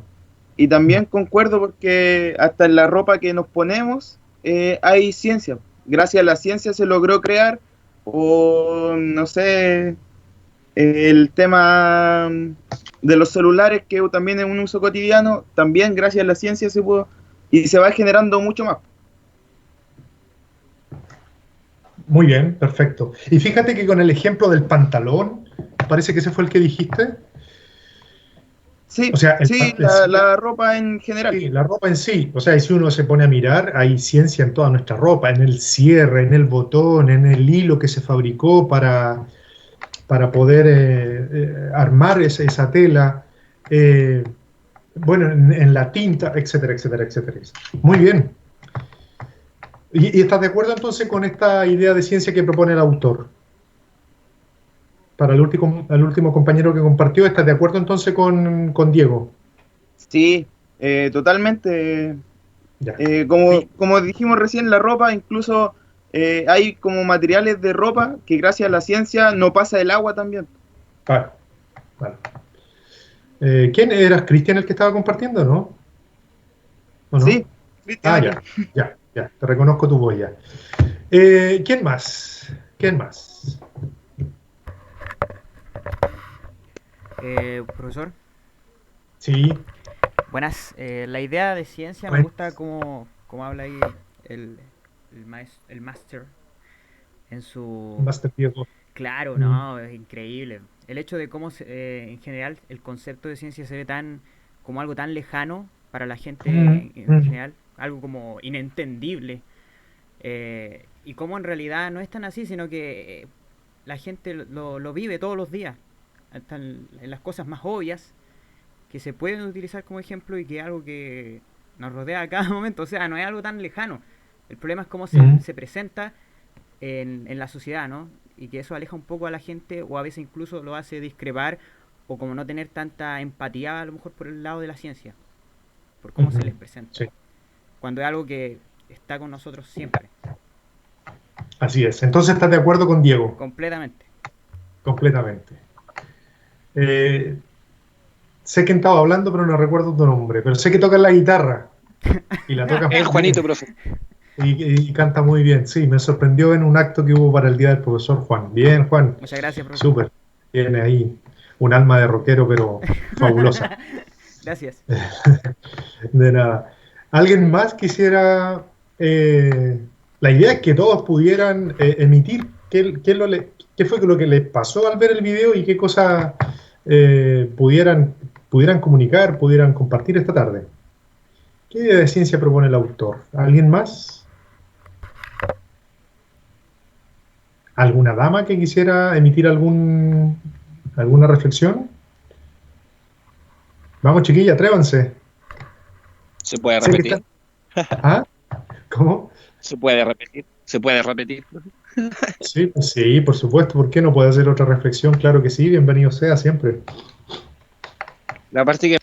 F: Y también concuerdo porque hasta en la ropa que nos ponemos hay ciencia. Gracias a la ciencia se logró crear, o no sé, el tema de los celulares, que también es un uso cotidiano, también gracias a la ciencia se pudo, y se va generando mucho más.
A: Muy bien, perfecto. Y fíjate que con el ejemplo del pantalón, parece que ese fue el que dijiste.
F: Sí,
A: O sea,
F: sí, la ropa en general.
A: sí, la ropa en sí. O sea, y si uno se pone a mirar, hay ciencia en toda nuestra ropa, en el cierre, en el botón, en el hilo que se fabricó para poder armar esa tela, bueno, en la tinta, etcétera, etcétera, etcétera. Muy bien. ¿Y estás de acuerdo entonces con esta idea de ciencia que propone el autor? Para el último compañero que compartió, ¿estás de acuerdo entonces con Diego?
F: Sí, totalmente.
A: Ya.
F: Como dijimos recién, la ropa, incluso hay como materiales de ropa que gracias a la ciencia no pasa el agua también.
A: Vale, vale. ¿Quién eras? ¿Cristian el que estaba compartiendo, no? ¿O no?
F: Sí, Cristian aquí.
A: Ya, te reconozco tu voz ya. ¿Quién más? ¿Quién más?
G: Profesor,
A: Sí,
G: buenas. La idea de ciencia me
A: bueno,
G: gusta como habla ahí el, el máster en su...
A: Master Diego.
G: Claro,
A: Mm,
G: no, es increíble. El hecho de cómo en general el concepto de ciencia se ve tan como algo tan lejano para la gente en
A: mm.
G: general, algo como inentendible. Y cómo en realidad no es tan así, sino que la gente lo vive todos los días, hasta en las cosas más obvias, que se pueden utilizar como ejemplo y que es algo que nos rodea a cada momento, o sea, no es algo tan lejano. El problema es cómo se presenta en la sociedad, ¿no? Y que eso aleja un poco a la gente o a veces incluso lo hace discrepar o como no tener tanta empatía a lo mejor por el lado de la ciencia. por cómo se
A: Ujú.
G: les presenta.
A: Sí,
G: Cuando es algo que está con nosotros siempre,
A: así es. Entonces, ¿estás de acuerdo con Diego?
G: completamente.
A: Completamente. Eh, Sé que estaba hablando, pero no recuerdo tu nombre. Pero sé que tocas la guitarra y la tocas
B: El
A: muy
B: Juanito,
A: bien.
B: profe.
A: Y canta muy bien. Sí, me sorprendió en un acto que hubo para el Día del Profesor Juan. Bien, Juan.
G: Muchas gracias, profe.
A: Súper. Tiene ahí un alma de rockero, pero fabulosa.
G: Gracias.
A: De nada. ¿Alguien más quisiera... la idea es que todos pudieran emitir qué fue lo que les pasó al ver el video y qué cosas pudieran comunicar, pudieran compartir esta tarde. ¿Qué idea de ciencia propone el autor? ¿Alguien más? ¿Alguna dama que quisiera emitir alguna reflexión? Vamos, chiquilla, atrévanse.
B: ¿Se puede
A: Sé que
B: repetir?
A: ¿Ah? ¿Cómo?
B: ¿Se puede repetir? ¿Se puede repetir?
A: Sí, pues sí, por supuesto. ¿Por qué no puede hacer otra reflexión? Claro que sí, bienvenido sea siempre.
B: La parte que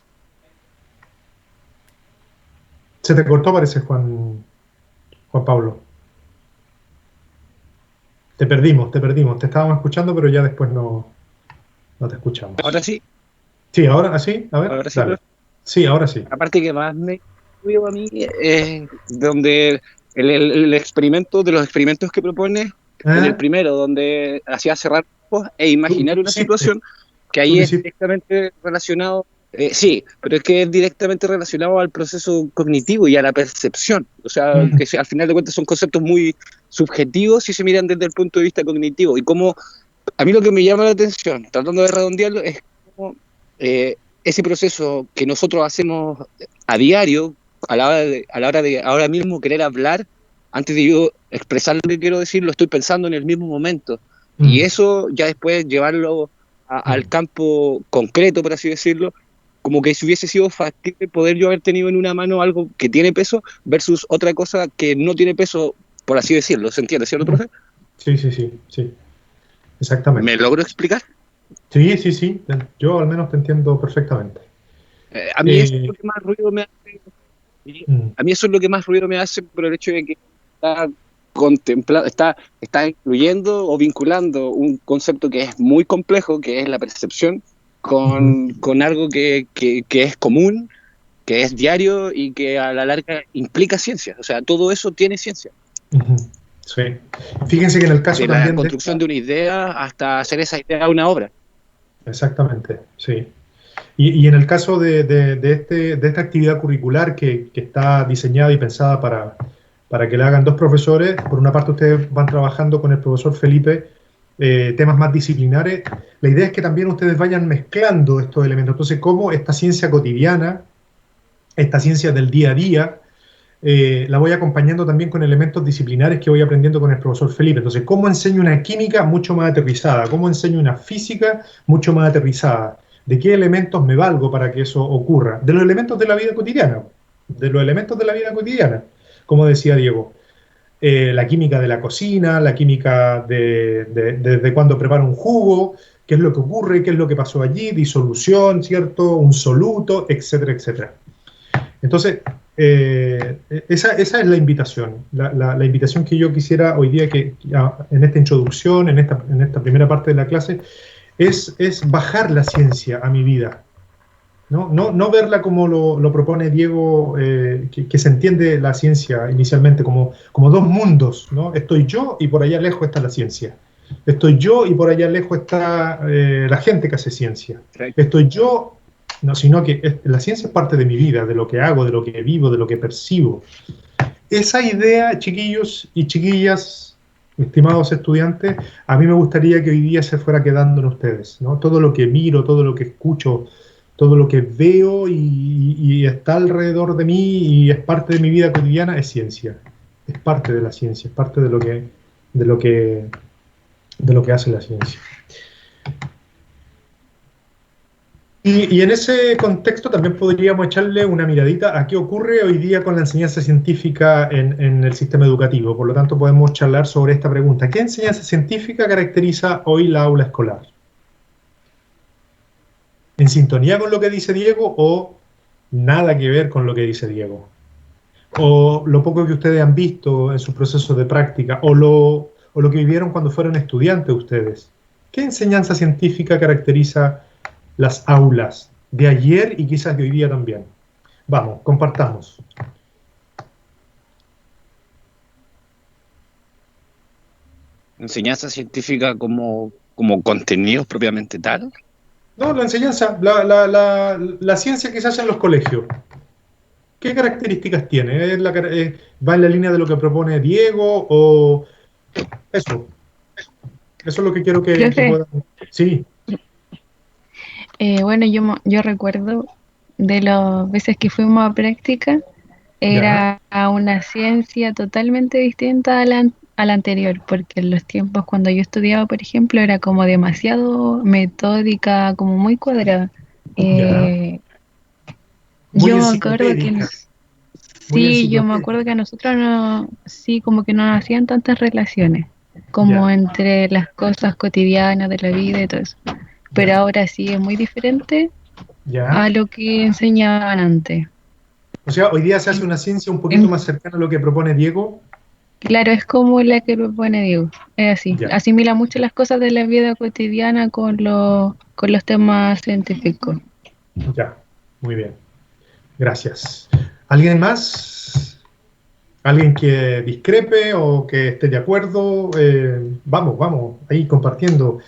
A: Se te cortó, parece, Juan Pablo. Te perdimos. Te estábamos escuchando, pero ya después no te escuchamos.
B: ahora sí,
A: Sí, ahora sí, a ver,
B: ahora sí,
A: dale.
B: profe.
A: Sí, ahora sí.
B: La parte que más me veo a mí es donde el experimento, de los experimentos que propone, en el
A: ¿Ah?
B: primero, donde hacía cerrar ojos e imaginar
A: Tú
B: una
A: hiciste,
B: situación que
A: tú
B: ahí
A: lo
B: es
A: hiciste.
B: directamente relacionado, sí, pero es que es directamente relacionado al proceso cognitivo y a la percepción. O sea,
A: Mm,
B: al final de cuentas son conceptos muy subjetivos si se miran desde el punto de vista cognitivo. Y como a mí lo que me llama la atención, tratando de redondearlo, es cómo ese proceso que nosotros hacemos a diario, a la hora de ahora mismo querer hablar, antes de yo expresar lo que quiero decir, lo estoy pensando en el mismo momento. Y
A: mm,
B: eso ya después llevarlo al
A: mm,
B: campo concreto, por así decirlo, como que si hubiese sido factible poder yo haber tenido en una mano algo que tiene peso versus otra cosa que no tiene peso, por así decirlo. ¿Se entiende, cierto,
A: mm.
B: profe?
A: Sí,
B: ¿Me
A: exactamente.
B: logro explicar?
A: Sí. Yo al menos te entiendo perfectamente.
B: A mí eso es lo
A: Eh,
B: que más ruido me hace. Y
A: mm,
B: a mí eso es lo que más ruido me hace por el hecho de que está incluyendo o vinculando un concepto que es muy complejo, que es la percepción,
A: ujú,
B: con algo que es común, que es diario y que a la larga implica ciencia. O sea, todo eso tiene ciencia.
A: ujú, sí. Fíjense que en el caso
B: De la
A: también de
B: construcción
A: esta,
B: de una idea hasta hacer esa idea una obra.
A: exactamente, sí. Y en el caso de esta actividad curricular que está diseñada y pensada para que la hagan dos profesores, por una parte ustedes van trabajando con el profesor Felipe temas más disciplinares, la idea es que también ustedes vayan mezclando estos elementos. Entonces, cómo esta ciencia cotidiana, esta ciencia del día a día, la voy acompañando también con elementos disciplinares que voy aprendiendo con el profesor Felipe. Entonces, ¿cómo enseño una química mucho más aterrizada? ¿Cómo enseño una física mucho más aterrizada? ¿De qué elementos me valgo para que eso ocurra? De los elementos de la vida cotidiana. De los elementos de la vida cotidiana, como decía Diego. La química de la cocina, la química de cuando preparo un jugo, qué es lo que ocurre, qué es lo que pasó allí, disolución, ¿cierto? Un soluto, etcétera, etcétera. Entonces, esa es la invitación, la invitación que yo quisiera hoy día en esta introducción, en esta primera parte de la clase, es bajar la ciencia a mi vida, no verla como lo propone Diego, que se entiende la ciencia inicialmente como dos mundos, ¿no? Estoy yo y por allá lejos está la ciencia. Estoy yo y por allá lejos está la gente que hace ciencia. Estoy yo, no, sino que la ciencia es parte de mi vida, de lo que hago, de lo que vivo, de lo que percibo. Esa idea, chiquillos y chiquillas, estimados estudiantes, a mí me gustaría que hoy día se fuera quedando en ustedes, ¿no? Todo lo que miro, todo lo que escucho, todo lo que veo y está alrededor de mí y es parte de mi vida cotidiana es ciencia. Es parte de la ciencia, es parte de lo que, de lo que hace la ciencia. Y en ese contexto también podríamos echarle una miradita a qué ocurre hoy día con la enseñanza científica en el sistema educativo. Por lo tanto, podemos charlar sobre esta pregunta. ¿Qué enseñanza científica caracteriza hoy la aula escolar? ¿En sintonía con lo que dice Diego o nada que ver con lo que dice Diego. O lo poco que ustedes han visto en sus procesos de práctica, o lo que vivieron cuando fueron estudiantes ustedes. ¿Qué enseñanza científica caracteriza las aulas de ayer y quizás de hoy día también? Vamos, compartamos.
B: Enseñanza científica como contenidos propiamente tal.
A: No, la enseñanza, la ciencia que se hace en los colegios. ¿Qué características tiene? ¿Va en la línea de lo que propone Diego o eso? Eso es lo que quiero que
H: Profe.
A: puedan... Sí,
H: Bueno, yo recuerdo de las veces que fuimos a práctica, era una ciencia totalmente distinta a la anterior, porque en los tiempos cuando yo estudiaba, por ejemplo, era como demasiado metódica, como muy cuadrada.
A: muy
H: Yo me acuerdo que
A: enciclopédica.
H: sí, yo me acuerdo que a nosotros no, sí, como que no nos hacían tantas relaciones, como
A: Ya.
H: entre las cosas cotidianas de la vida y todo eso. Pero ahora sí es muy diferente
A: Ya.
H: a lo que enseñaban antes.
A: O sea, hoy día se hace una ciencia un poquito más cercana a lo que propone Diego.
H: Claro, es como la que propone Diego, es así.
A: Ya.
H: Asimila mucho las cosas de la vida cotidiana con los temas científicos.
A: Ya, muy bien. Gracias. ¿Alguien más? ¿Alguien que discrepe o que esté de acuerdo? Vamos, ahí compartiendo,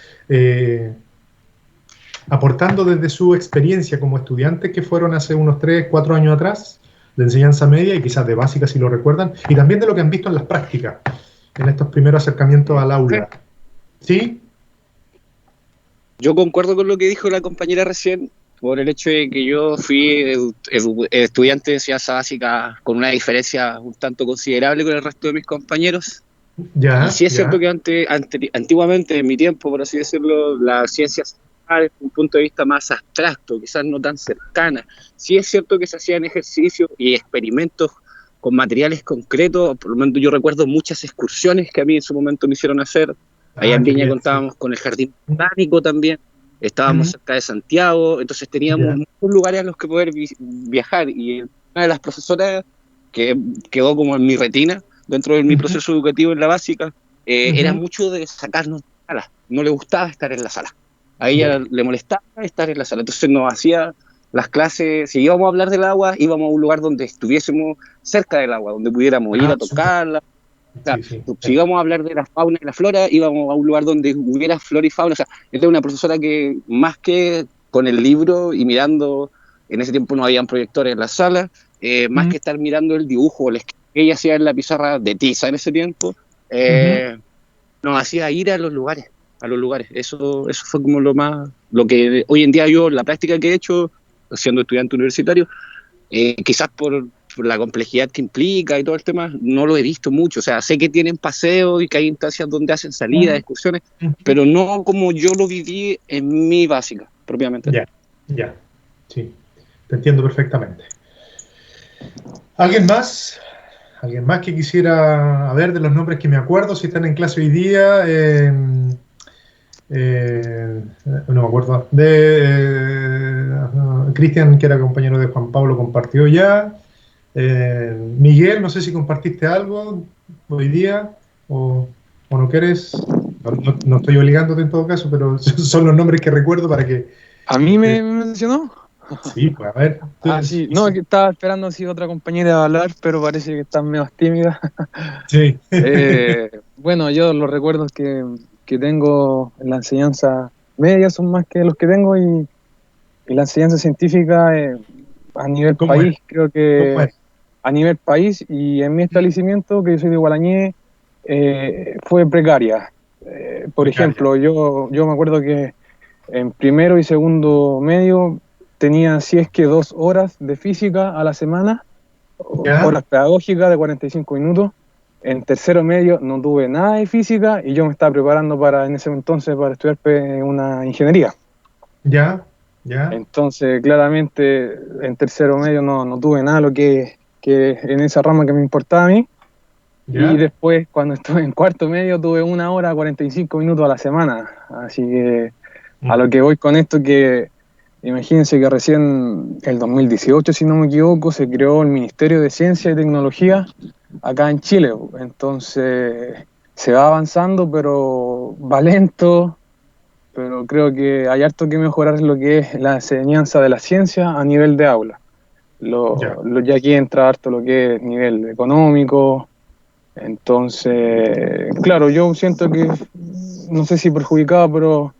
A: aportando desde su experiencia como estudiantes que fueron hace unos 3, 4 años atrás, de enseñanza media y quizás de básica si lo recuerdan, y también de lo que han visto en las prácticas, en estos primeros acercamientos al aula. ¿Sí?
B: Yo concuerdo con lo que dijo la compañera recién, por el hecho de que yo fui estudiante de enseñanza básica con una diferencia un tanto considerable con el resto de mis compañeros.
A: Ya,
B: Y sí es
A: ya.
B: cierto que antiguamente, en mi tiempo, por así decirlo, las ciencias desde un punto de vista más abstracto, quizás no tan cercana. Sí es cierto que se hacían ejercicios y experimentos con materiales concretos. Por lo menos yo recuerdo muchas excursiones que a mí en su momento me hicieron hacer. Allá en
A: qué
B: Viña
A: bien,
B: contábamos con el jardín botánico también. Estábamos cerca de Santiago, entonces teníamos
A: Ya.
B: muchos lugares a los que poder viajar. Y una de las profesoras que quedó como en mi retina dentro de mi proceso educativo en la básica, era mucho de sacarnos de la sala. No le gustaba estar en la sala. A ella le molestaba estar en la sala. Entonces nos hacía las clases, si íbamos a hablar del agua, íbamos a un lugar donde estuviésemos cerca del agua, donde pudiéramos ir a tocarla. O sea, si íbamos a hablar de la fauna y la flora, íbamos a un lugar donde hubiera flora y fauna. O sea, esta es una profesora que más que con el libro y mirando, en ese tiempo no habían proyectores en la sala, más que estar mirando el dibujo o el esquema que ella hacía en la pizarra de tiza en ese tiempo, nos hacía ir a los lugares. Eso fue como lo que hoy en día yo, la práctica que he hecho, siendo estudiante universitario, quizás por la complejidad que implica y todo el tema, no lo he visto mucho. O sea, sé que tienen paseos y que hay instancias donde hacen salidas, excursiones, pero no como yo lo viví en mi básica, propiamente.
A: Ya, sí, te entiendo perfectamente. ¿Alguien más? ¿Alguien más que quisiera, a ver, de los nombres que me acuerdo, si están en clase hoy día? No me acuerdo. Cristian, que era compañero de Juan Pablo, compartió ya. Miguel, no sé si compartiste algo hoy día o no quieres. No estoy obligándote en todo caso, pero son los nombres que recuerdo para que...
I: ¿A mí me mencionó?
A: Sí, pues a ver.
I: Sí, no, que estaba esperando si otra compañera a hablar, pero parece que está medio tímida.
A: Sí.
I: Bueno, yo los recuerdos que tengo en la enseñanza media son más que los que tengo y la enseñanza científica a nivel país, creo que a nivel país y en mi establecimiento, que yo soy de Gualañé, fue precaria. Por ejemplo, yo me acuerdo que en primero y segundo medio tenía, si es que 2 horas de física a la semana, horas pedagógicas de 45 minutos. En tercero medio no tuve nada de física y yo me estaba preparando en ese entonces para estudiar una ingeniería.
A: Ya.
I: Entonces, claramente, en tercero medio no tuve nada lo que en esa rama que me importaba a mí. Y después, cuando estuve en cuarto medio, tuve 1 hora 45 minutos a la semana. Así que a lo que voy con esto, que Imagínense que recién el 2018, si no me equivoco, se creó el Ministerio de Ciencia y Tecnología acá en Chile. Entonces se va avanzando, pero va lento, pero creo que hay harto que mejorar en lo que es la enseñanza de la ciencia a nivel de aula.
A: Ya.
I: Ya aquí entra harto lo que es nivel económico. Entonces, claro, yo siento que, no sé si perjudicado, pero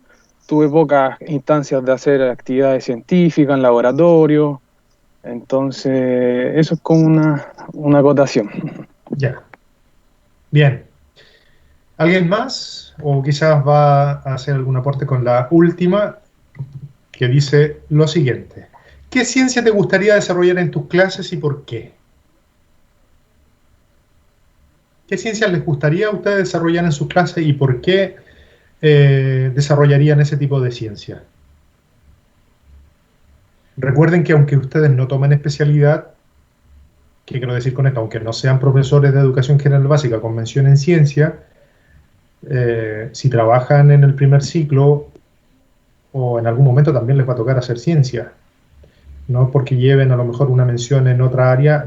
I: tuve pocas instancias de hacer actividades científicas en laboratorio. Entonces, eso es como una acotación.
A: Ya. Bien. ¿Alguien más? O quizás va a hacer algún aporte con la última, que dice lo siguiente. ¿Qué ciencia te gustaría desarrollar en tus clases y por qué? ¿Qué ciencia les gustaría a ustedes desarrollar en sus clases y por qué desarrollarían ese tipo de ciencia? Recuerden que aunque ustedes no tomen especialidad, ¿qué quiero decir con esto? Aunque no sean profesores de educación general básica con mención en ciencia, si trabajan en el primer ciclo o en algún momento también les va a tocar hacer ciencia. No porque lleven a lo mejor una mención en otra área,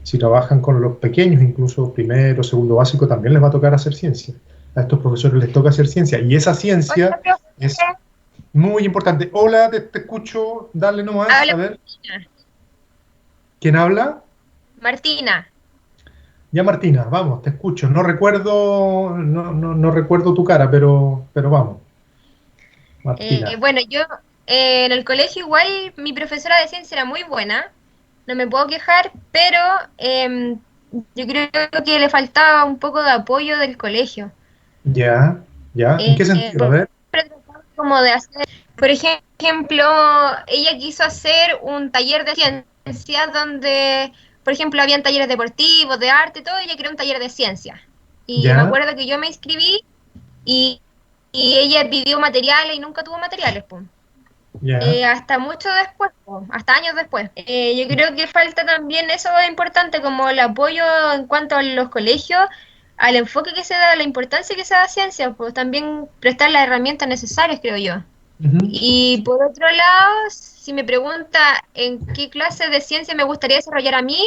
A: si trabajan con los pequeños, incluso primero, segundo básico, también les va a tocar hacer ciencia. A estos profesores les toca hacer ciencia y esa ciencia
C: Hola, profe.
A: es muy importante. Hola, te escucho, dale nomás,
C: Habla
A: a ver,
C: Martina.
A: ¿quién habla?
C: Martina.
A: Ya Martina, vamos, te escucho. No recuerdo, no recuerdo tu cara, pero vamos, Martina.
C: Bueno, yo en el colegio igual mi profesora de ciencia era muy buena, no me puedo quejar, pero yo creo que le faltaba un poco de apoyo del colegio.
A: Ya, ya, ¿en qué sentido? A ver,
C: Como de hacer, por ejemplo, ella quiso hacer un taller de ciencias donde, por ejemplo, habían talleres deportivos, de arte, todo, y ella quería un taller de ciencias. Y me
A: ya,
C: acuerdo que yo me inscribí y, y ella pidió materiales y nunca tuvo materiales, pues.
A: ya,
C: Hasta mucho después, po, hasta años después. Yo creo que falta también, eso es importante, como el apoyo en cuanto a los colegios, al enfoque que se da, a la importancia que se da a ciencia, pues también prestar las herramientas necesarias, creo yo.
A: ujú,
C: Y por otro lado, si me pregunta en qué clase de ciencia me gustaría desarrollar a mí,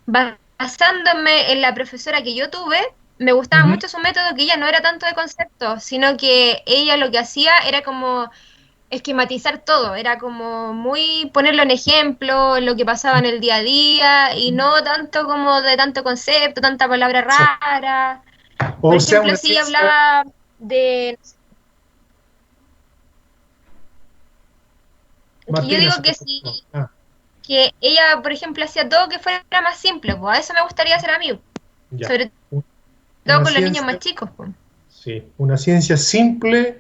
C: basándome en la profesora que yo tuve, me gustaba
A: ujú,
C: mucho su método, que ella no era tanto de conceptos, sino que ella lo que hacía era como esquematizar todo, era como muy ponerlo en ejemplo, lo que pasaba en el día a día, y no tanto como de tanto concepto, tanta palabra
A: sí.
C: rara. Por
A: O sea,
C: ejemplo,
A: una
C: si ella
A: ciencia.
C: hablaba de... Que yo
A: Martina,
C: digo
A: se te
C: que
A: cortó.
C: si que ella, por ejemplo, hacía todo que fuera más simple, pues a eso me gustaría hacer a mí,
A: Ya.
C: sobre todo
A: Una
C: con los niños
A: ciencia,
C: más chicos, pues.
A: sí, una ciencia simple,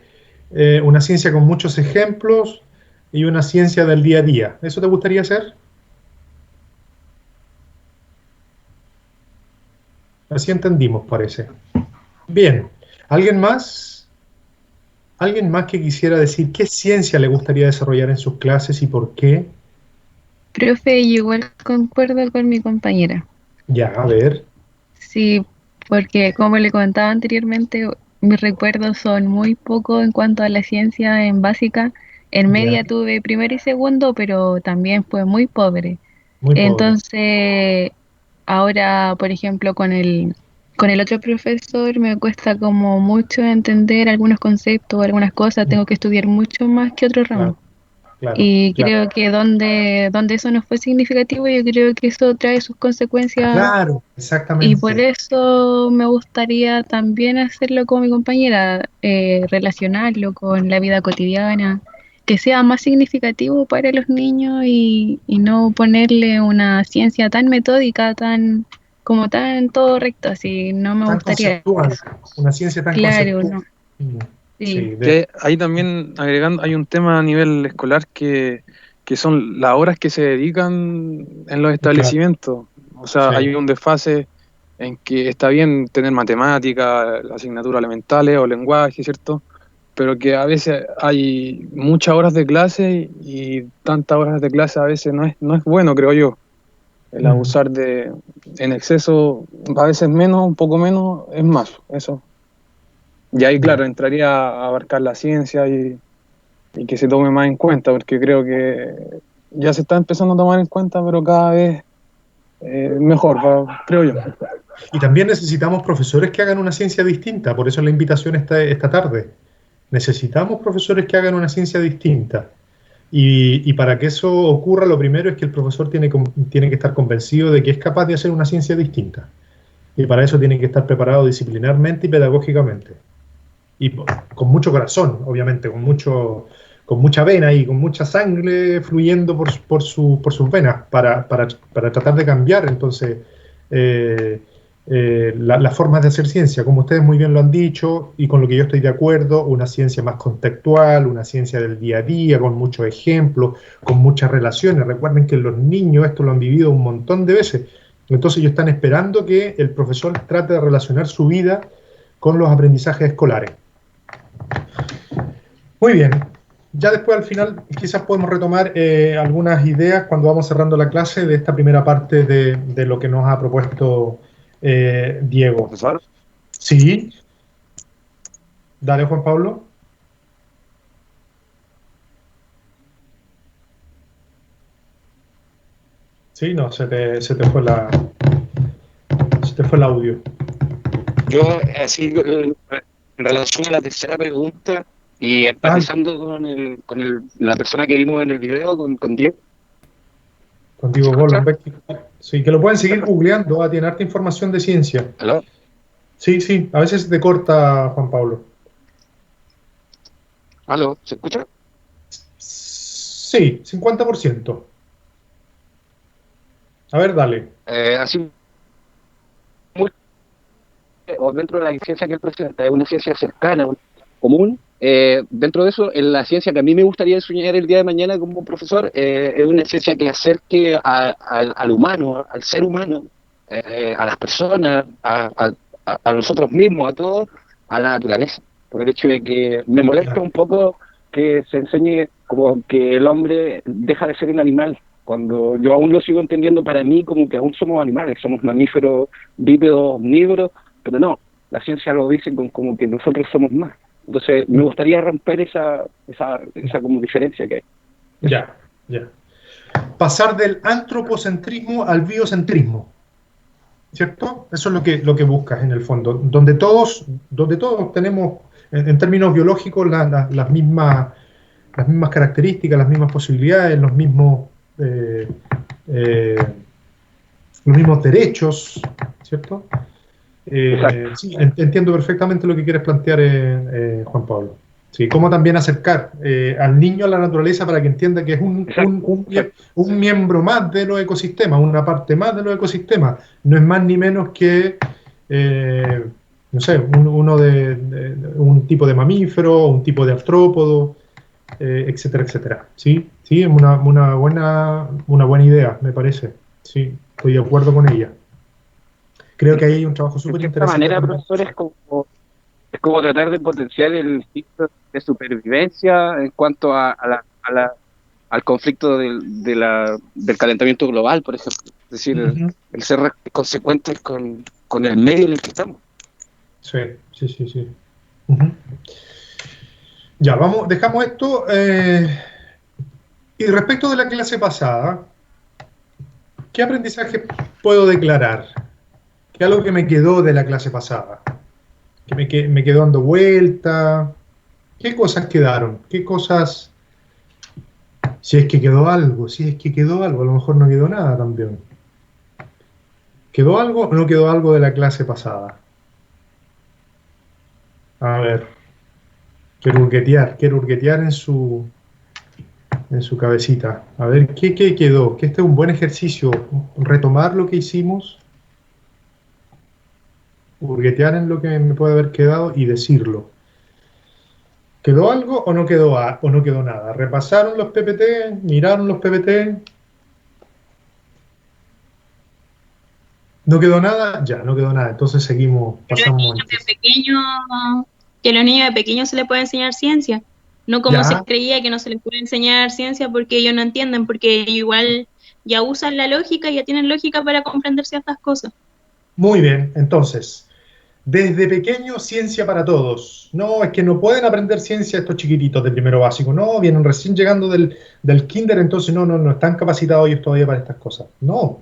A: una ciencia con muchos ejemplos y una ciencia del día a día. ¿Eso te gustaría hacer? Así entendimos, parece. Bien. ¿Alguien más? ¿Alguien más que quisiera decir qué ciencia le gustaría desarrollar en sus clases y por qué?
H: Profe, yo igual concuerdo con mi compañera.
A: Ya, a ver.
H: Sí, porque como le comentaba anteriormente, mis recuerdos son muy pocos en cuanto a la ciencia en básica. En
A: Ya,
H: media tuve primero y segundo, pero también fue muy pobre.
A: muy pobre.
H: Entonces, ahora, por ejemplo, con el otro profesor me cuesta como mucho entender algunos conceptos, algunas cosas, tengo que estudiar mucho más que otro
A: Claro,
H: ramo.
A: claro,
H: Y
A: claro.
H: creo que donde eso no fue significativo, yo creo que eso trae sus consecuencias
A: Claro,
H: y por
A: exactamente.
H: eso me gustaría también hacerlo con mi compañera, relacionarlo con la vida cotidiana, que sea más significativo para los niños y no ponerle una ciencia tan metódica, tan como tan todo recto, así no me
A: Tan
H: gustaría
A: conceptual,
H: eso.
A: una ciencia tan
H: Claro,
A: conceptual.
H: no,
A: Mm,
H: sí.
A: sí,
I: Que ahí también, agregando, hay un tema a nivel escolar que son las horas que se dedican en los
A: claro,
I: establecimientos. O sea,
A: sí.
I: hay un desfase en que está bien tener matemáticas, asignaturas elementales o lenguaje, ¿cierto? Pero que a veces hay muchas horas de clase y tantas horas de clase a veces no es bueno, creo yo. El
A: Mm,
I: abusar en exceso, a veces menos, un poco menos, es más, eso. Y ahí,
A: ya,
I: claro, entraría a abarcar la ciencia que se tome más en cuenta, porque creo que ya se está empezando a tomar en cuenta, pero cada vez mejor, creo yo.
A: Y también necesitamos profesores que hagan una ciencia distinta, por eso la invitación esta tarde. Necesitamos profesores que hagan una ciencia distinta. Y para que eso ocurra, lo primero es que el profesor tiene que estar convencido de que es capaz de hacer una ciencia distinta. Y para eso tiene que estar preparado disciplinarmente y pedagógicamente. Y con mucho corazón, obviamente, con mucha vena y con mucha sangre fluyendo por sus venas para tratar de cambiar entonces las formas de hacer ciencia, como ustedes muy bien lo han dicho y con lo que yo estoy de acuerdo, una ciencia más contextual, una ciencia del día a día, con muchos ejemplos, con muchas relaciones. Recuerden que los niños esto lo han vivido un montón de veces, entonces ellos están esperando que el profesor trate de relacionar su vida con los aprendizajes escolares. Muy bien, ya después al final quizás podemos retomar algunas ideas cuando vamos cerrando la clase de esta primera parte de lo que nos ha propuesto Diego.
B: ¿Profesor?
A: Sí. Dale, Juan Pablo. Sí, no, se te fue el audio.
B: Yo, así, en relación a la tercera pregunta, y empatizando con la persona que vimos en el video, con Diego.
A: Con Diego Golombek. Sí, que lo pueden seguir googleando, tiene harta información de ciencia.
B: ¿Aló?
A: Sí, a veces se te corta, Juan Pablo.
B: ¿Aló? ¿Se escucha?
A: Sí, 50%. A ver, dale.
B: Así, o dentro de la ciencia que él presenta, es una ciencia cercana, común. Dentro de eso, en la ciencia que a mí me gustaría enseñar el día de mañana como profesor, es una ciencia que acerque al humano, al ser humano, a las personas, a nosotros mismos, a todos, a la naturaleza. Por el hecho de que me molesta un poco que se enseñe como que el hombre deja de ser un animal, cuando yo aún lo sigo entendiendo para mí como que aún somos animales, somos mamíferos, bípedos, omnívoros, pero no, la ciencia lo dice como que nosotros somos más. Entonces, me gustaría romper esa como diferencia que hay.
A: Ya. Pasar del antropocentrismo al biocentrismo, ¿cierto? Eso es lo que buscas en el fondo, donde todos tenemos, en términos biológicos, las mismas características, las mismas posibilidades, los mismos derechos, ¿cierto? Sí, entiendo perfectamente lo que quieres plantear, Juan Pablo. Sí, cómo también acercar al niño a la naturaleza para que entienda que es un miembro más de los ecosistemas, una parte más de los ecosistemas. No es más ni menos que, no sé, un tipo de mamífero, un tipo de artrópodo, etcétera, etcétera. Sí, es una buena idea, me parece. Sí, estoy de acuerdo con ella. Creo que ahí hay un trabajo súper interesante.
B: De esta manera, profesor, es como tratar de potenciar el instinto de supervivencia en cuanto al conflicto del calentamiento global, por ejemplo. Es decir, el ser consecuentes con el medio en el que estamos.
A: Sí. Ya, dejamos esto. Y respecto de la clase pasada, ¿qué aprendizaje puedo declarar? ¿Qué es algo que me quedó de la clase pasada? Que me quedó dando vuelta. ¿Qué cosas quedaron? ¿Qué cosas? Si es que quedó algo, a lo mejor no quedó nada también. ¿Quedó algo o no quedó algo de la clase pasada? A ver. Quiero hurguetear en su cabecita. A ver, ¿qué quedó? Que este es un buen ejercicio. Retomar lo que hicimos. Hurguetear en lo que me puede haber quedado y decirlo. ¿Quedó algo o no quedó nada? ¿Repasaron los PPT? ¿Miraron los PPT? ¿No quedó nada? Ya, no quedó nada. Entonces seguimos, pasamos.
J: Que a los niños de pequeños se les puede enseñar ciencia. No como se creía que no se les puede enseñar ciencia porque ellos no entienden, porque ellos igual ya usan la lógica y ya tienen lógica para comprender ciertas cosas.
A: Muy bien, entonces, Desde pequeño, ciencia para todos. No, es que no pueden aprender ciencia estos chiquititos de primero básico. No, vienen recién llegando del kinder, entonces no están capacitados ellos todavía para estas cosas. No.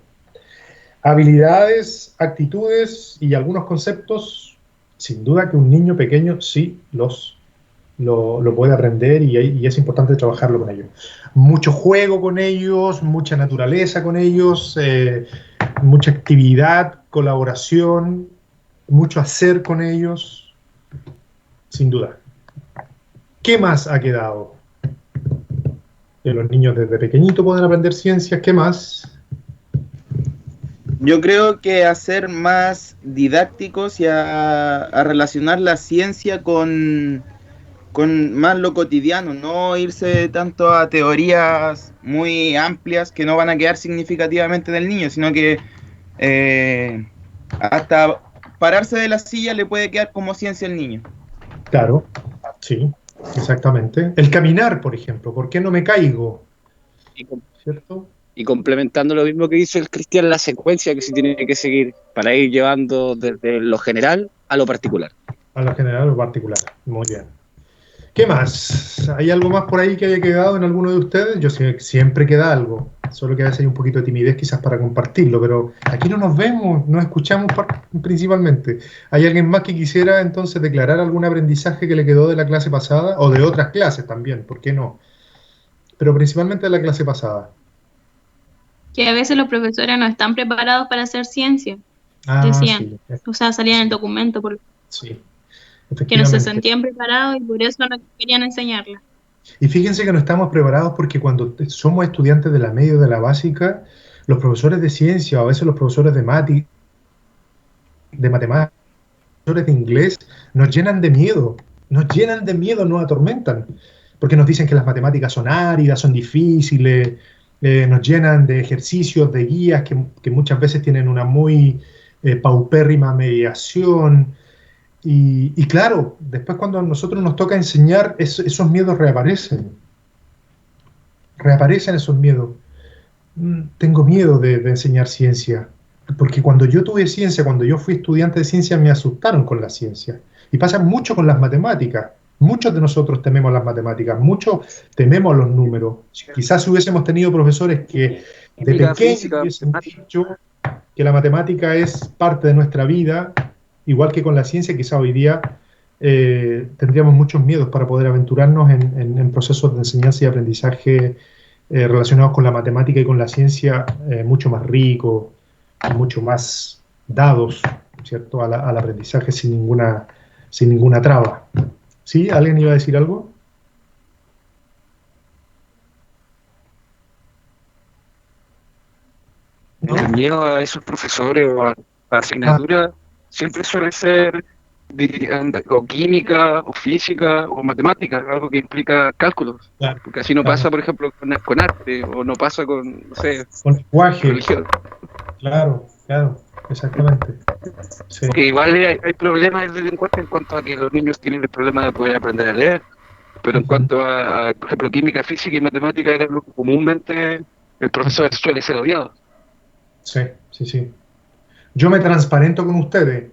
A: Habilidades, actitudes y algunos conceptos, sin duda que un niño pequeño sí lo puede aprender y es importante trabajarlo con ellos. Mucho juego con ellos, mucha naturaleza con ellos, mucha actividad, colaboración, mucho hacer con ellos, sin duda. ¿Qué más ha quedado? Que los niños desde pequeñito pueden aprender ciencias, ¿qué más?
F: Yo creo que a ser más didácticos y a relacionar la ciencia con más lo cotidiano, no irse tanto a teorías muy amplias que no van a quedar significativamente del niño, sino que hasta pararse de la silla le puede quedar como ciencia al niño.
A: Claro, sí, exactamente. El caminar, por ejemplo, ¿por qué no me caigo? ¿Cierto?
B: Y complementando lo mismo que dice el Cristian, la secuencia que se tiene que seguir para ir llevando desde lo general a lo particular.
A: A lo general o lo particular, muy bien. ¿Qué más? ¿Hay algo más por ahí que haya quedado en alguno de ustedes? Yo sé que siempre queda algo, solo que a veces hay un poquito de timidez quizás para compartirlo, pero aquí no nos vemos, nos escuchamos principalmente. ¿Hay alguien más que quisiera entonces declarar algún aprendizaje que le quedó de la clase pasada? O de otras clases también, ¿por qué no? Pero principalmente de la clase pasada.
J: Que a veces los profesores no están preparados para hacer ciencia, decían.
A: Sí.
J: O sea, salía en el documento
A: Sí,
J: que no se sentían preparados y por eso no querían enseñarla.
A: Y fíjense que no estamos preparados porque cuando somos estudiantes de la media o de la básica, los profesores de ciencia o a veces los profesores de matemáticas, los profesores de inglés, nos llenan de miedo, nos atormentan, porque nos dicen que las matemáticas son áridas, son difíciles, nos llenan de ejercicios, de guías que muchas veces tienen una muy paupérrima mediación. Y claro, después cuando a nosotros nos toca enseñar, esos miedos reaparecen. Reaparecen esos miedos. Tengo miedo de enseñar ciencia. Porque cuando yo tuve ciencia, cuando yo fui estudiante de ciencia, me asustaron con la ciencia. Y pasa mucho con las matemáticas. Muchos de nosotros tememos las matemáticas, muchos tememos los números. Quizás si hubiésemos tenido profesores que de pequeños hubiesen dicho que la matemática es parte de nuestra vida, igual que con la ciencia, quizá hoy día tendríamos muchos miedos para poder aventurarnos en procesos de enseñanza y aprendizaje relacionados con la matemática y con la ciencia mucho más ricos, mucho más dados, ¿cierto?, al aprendizaje sin ninguna traba. ¿Sí? ¿Alguien iba a decir algo?
K: El miedo a esos profesores o a asignaturas siempre suele ser o química, o física, o matemática, algo que implica cálculos.
A: Claro,
K: porque así no pasa, por ejemplo, con arte, o no pasa con, no sé,
A: con lenguaje.
K: Religión.
A: Claro, exactamente. Sí.
K: Porque igual hay problemas del lenguaje en cuanto a que los niños tienen el problema de poder aprender a leer, pero en cuanto a, por ejemplo, química, física y matemática, era lo que comúnmente el profesor suele ser odiado.
A: Sí. Yo me transparento con ustedes.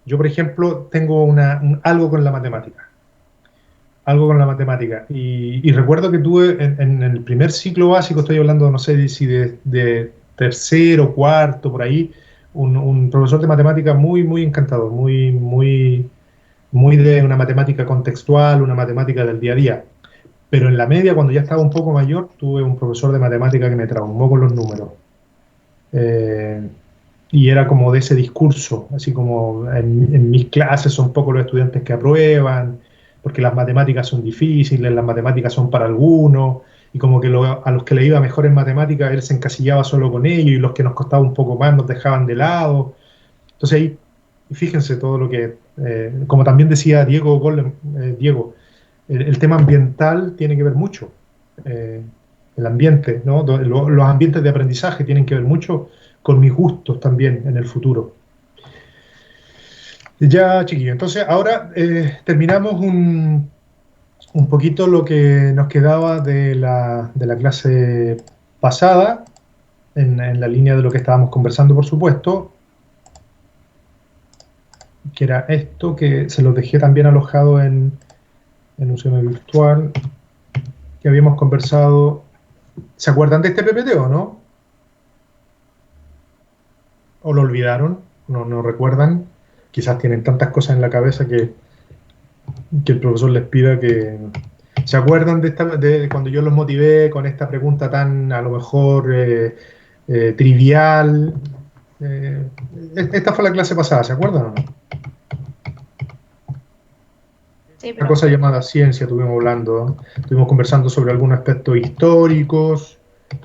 A: Yo, por ejemplo, tengo algo con la matemática. Y recuerdo que tuve en el primer ciclo básico, estoy hablando, no sé si de tercero, cuarto, por ahí, un profesor de matemática muy encantador, muy de una matemática contextual, una matemática del día a día. Pero en la media, cuando ya estaba un poco mayor, tuve un profesor de matemática que me traumó con los números. Y era como de ese discurso, así como en mis clases son pocos los estudiantes que aprueban, porque las matemáticas son difíciles, las matemáticas son para algunos, y como que a los que le iba mejor en matemáticas, él se encasillaba solo con ellos, y los que nos costaba un poco más nos dejaban de lado. Entonces ahí, fíjense todo lo que, como también decía Diego, el tema ambiental tiene que ver mucho. El ambiente, ¿no? Los ambientes de aprendizaje tienen que ver mucho con mis gustos también en el futuro. Ya, chiquillos, entonces ahora terminamos un poquito lo que nos quedaba de la clase pasada, en la línea de lo que estábamos conversando, por supuesto. que era esto, que se los dejé también alojado en UCM Virtual, que habíamos conversado. ¿Se acuerdan de este PPT o no? ¿O lo olvidaron? ¿No recuerdan? Quizás tienen tantas cosas en la cabeza que el profesor les pida que... ¿Se acuerdan de cuando yo los motivé con esta pregunta tan, a lo mejor, trivial? Esta fue la clase pasada, ¿se acuerdan o no?
C: Sí,
A: Una cosa llamada ciencia estuvimos hablando, ¿no? Estuvimos conversando sobre algunos aspectos históricos,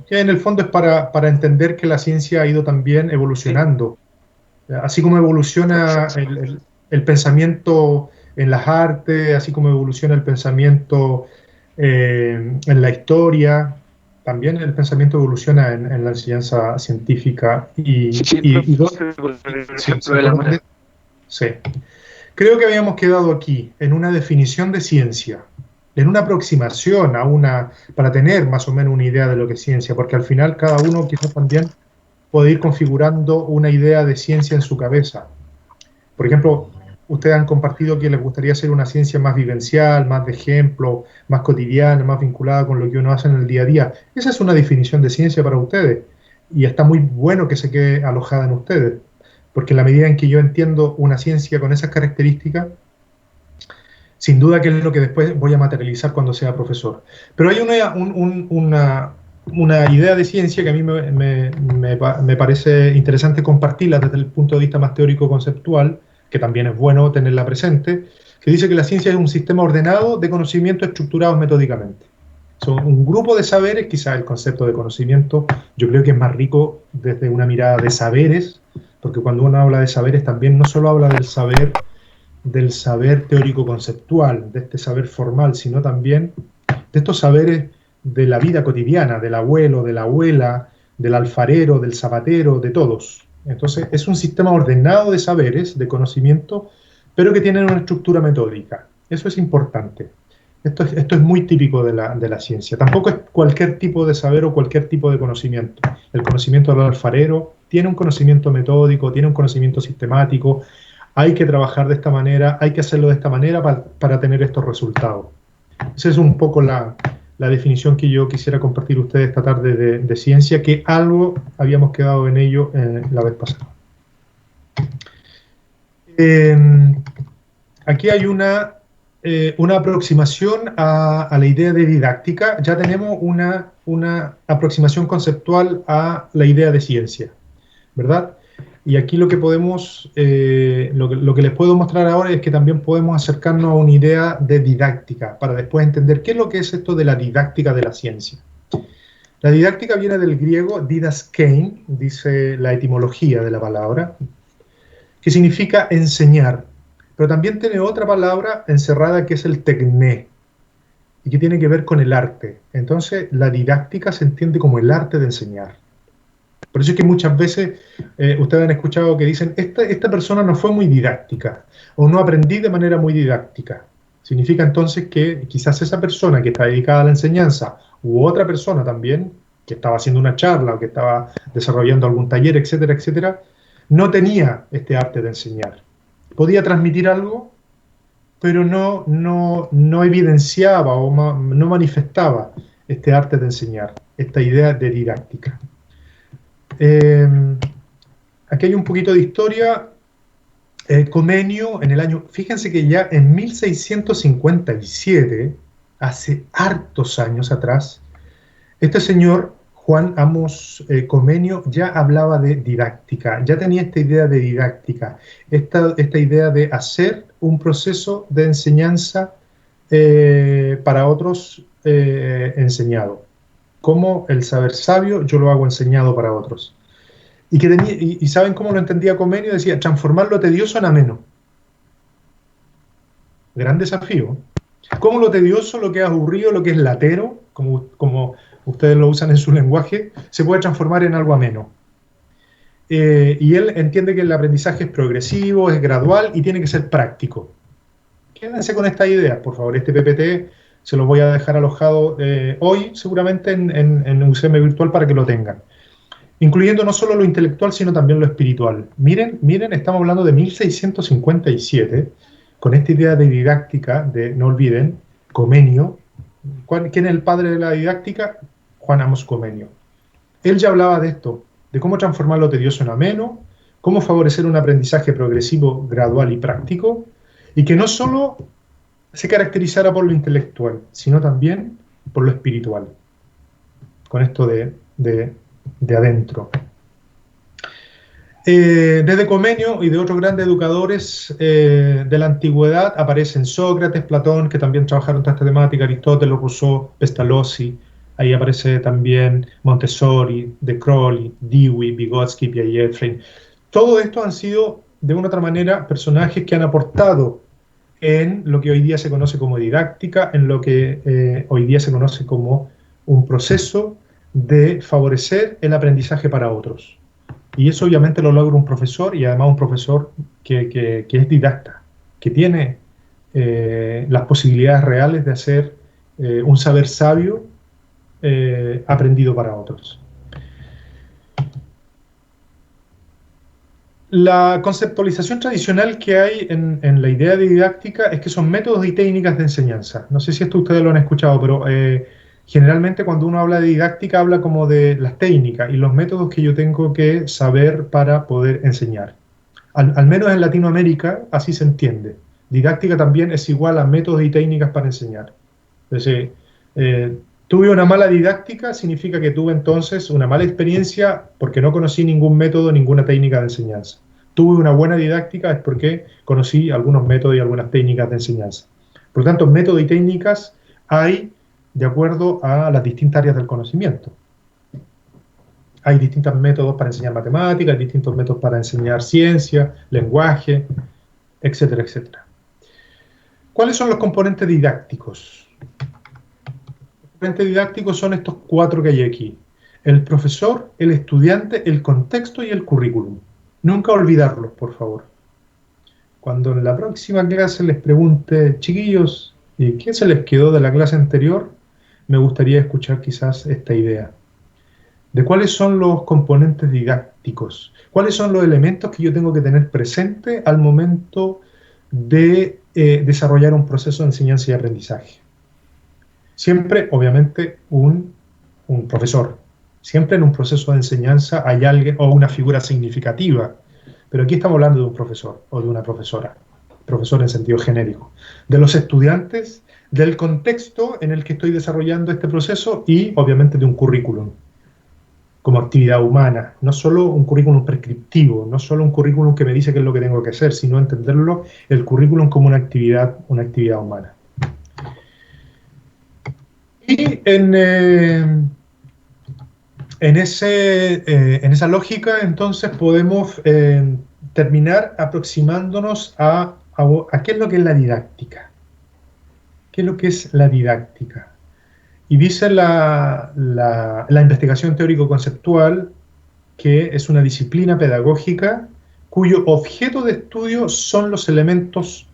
A: que en el fondo es para entender que la ciencia ha ido también evolucionando. Así como evoluciona el pensamiento en las artes, así como evoluciona el pensamiento en la historia, también el pensamiento evoluciona en la enseñanza científica. Sí. Creo que habíamos quedado aquí, en una definición de ciencia, en una aproximación para tener más o menos una idea de lo que es ciencia, porque al final cada uno quizás también puede ir configurando una idea de ciencia en su cabeza. Por ejemplo, ustedes han compartido que les gustaría hacer una ciencia más vivencial, más de ejemplo, más cotidiana, más vinculada con lo que uno hace en el día a día. Esa es una definición de ciencia para ustedes, y está muy bueno que se quede alojada en ustedes, porque en la medida en que yo entiendo una ciencia con esas características, sin duda que es lo que después voy a materializar cuando sea profesor. Pero hay una idea de ciencia que a mí me parece interesante compartirla desde el punto de vista más teórico-conceptual, que también es bueno tenerla presente, que dice que la ciencia es un sistema ordenado de conocimientos estructurados metódicamente. Son un grupo de saberes, quizás el concepto de conocimiento yo creo que es más rico desde una mirada de saberes, porque cuando uno habla de saberes también no solo habla del saber teórico-conceptual, de este saber formal, sino también de estos saberes de la vida cotidiana, del abuelo, de la abuela, del alfarero, del zapatero, de todos. Entonces es un sistema ordenado de saberes, de conocimiento, pero que tienen una estructura metódica. Eso es importante. Esto es muy típico de la ciencia. Tampoco es cualquier tipo de saber o cualquier tipo de conocimiento. El conocimiento del alfarero tiene un conocimiento metódico, tiene un conocimiento sistemático. Hay que trabajar de esta manera, hay que hacerlo de esta manera para tener estos resultados. Esa es un poco la definición que yo quisiera compartir ustedes esta tarde de ciencia, que algo habíamos quedado en ello la vez pasada. Aquí hay una aproximación a la idea de didáctica. Ya tenemos una aproximación conceptual a la idea de ciencia, ¿verdad? Y aquí lo que podemos, lo que les puedo mostrar ahora es que también podemos acercarnos a una idea de didáctica, para después entender qué es lo que es esto de la didáctica de la ciencia. La didáctica viene del griego didaskein, dice la etimología de la palabra, que significa enseñar, pero también tiene otra palabra encerrada que es el tecné, y que tiene que ver con el arte. Entonces, la didáctica se entiende como el arte de enseñar. Por eso es que muchas veces ustedes han escuchado que dicen, esta persona no fue muy didáctica, o no aprendí de manera muy didáctica. Significa entonces que quizás esa persona que está dedicada a la enseñanza, u otra persona también, que estaba haciendo una charla, o que estaba desarrollando algún taller, etcétera, etcétera, no tenía este arte de enseñar. Podía transmitir algo, pero no evidenciaba o no manifestaba este arte de enseñar, esta idea de didáctica. Aquí hay un poquito de historia. Comenio en el año, fíjense que ya en 1657, hace hartos años atrás, este señor Juan Amos Comenio ya hablaba de didáctica, ya tenía esta idea de didáctica, esta idea de hacer un proceso de enseñanza para otros enseñado. Como el saber sabio, yo lo hago enseñado para otros. Y ¿saben cómo lo entendía Comenio? Decía, transformar lo tedioso en ameno. Gran desafío. Cómo lo tedioso, lo que es aburrido, lo que es latero, como ustedes lo usan en su lenguaje, se puede transformar en algo ameno. Y él entiende que el aprendizaje es progresivo, es gradual y tiene que ser práctico. Quédense con esta idea, por favor. Este PPT se lo voy a dejar alojado hoy, seguramente, en UCM Virtual para que lo tengan. incluyendo no solo lo intelectual, sino también lo espiritual. Miren, estamos hablando de 1657, con esta idea de didáctica, no olviden, Comenio. ¿Quién es el padre de la didáctica? Juan Amos Comenio. Él ya hablaba de esto, de cómo transformar lo tedioso en ameno, cómo favorecer un aprendizaje progresivo, gradual y práctico, y que no solo se caracterizara por lo intelectual, sino también por lo espiritual, con esto de adentro. Desde Comenio y de otros grandes educadores de la antigüedad aparecen Sócrates, Platón, que también trabajaron toda esta temática, Aristóteles, Rousseau, Pestalozzi, ahí aparece también Montessori, De Crowley, Dewey, Vygotsky, Piaget, Freire. Todos estos han sido, de una u otra manera, personajes que han aportado en lo que hoy día se conoce como didáctica, en lo que hoy día se conoce como un proceso de favorecer el aprendizaje para otros. Y eso obviamente lo logra un profesor, y además un profesor que es didacta, que tiene las posibilidades reales de hacer un saber sabio aprendido para otros. La conceptualización tradicional que hay en la idea de didáctica es que son métodos y técnicas de enseñanza. No sé si esto ustedes lo han escuchado, pero generalmente cuando uno habla de didáctica habla como de las técnicas y los métodos que yo tengo que saber para poder enseñar. Al menos en Latinoamérica así se entiende. Didáctica también es igual a métodos y técnicas para enseñar. Entonces, tuve una mala didáctica significa que tuve entonces una mala experiencia porque no conocí ningún método, ninguna técnica de enseñanza. Tuve una buena didáctica es porque conocí algunos métodos y algunas técnicas de enseñanza. Por lo tanto, métodos y técnicas hay de acuerdo a las distintas áreas del conocimiento. Hay distintos métodos para enseñar matemáticas, hay distintos métodos para enseñar ciencia, lenguaje, etcétera, etcétera. ¿Cuáles son los componentes didácticos? Los componentes didácticos son estos 4 que hay aquí. El profesor, el estudiante, el contexto y el currículum. Nunca olvidarlos, por favor. Cuando en la próxima clase les pregunte, chiquillos, ¿y qué se les quedó de la clase anterior? Me gustaría escuchar quizás esta idea de cuáles son los componentes didácticos, cuáles son los elementos que yo tengo que tener presente al momento de desarrollar un proceso de enseñanza y aprendizaje. Siempre, obviamente, un profesor. Siempre en un proceso de enseñanza hay alguien o una figura significativa, pero aquí estamos hablando de un profesor o de una profesora, profesor en sentido genérico, de los estudiantes, del contexto en el que estoy desarrollando este proceso y, obviamente, de un currículum como actividad humana, no solo un currículum prescriptivo, no solo un currículum que me dice qué es lo que tengo que hacer, sino entenderlo, el currículum como una actividad humana. Y en esa lógica, entonces, podemos terminar aproximándonos a qué es lo que es la didáctica. ¿Qué es lo que es la didáctica? Y dice la investigación teórico-conceptual que es una disciplina pedagógica cuyo objeto de estudio son los elementos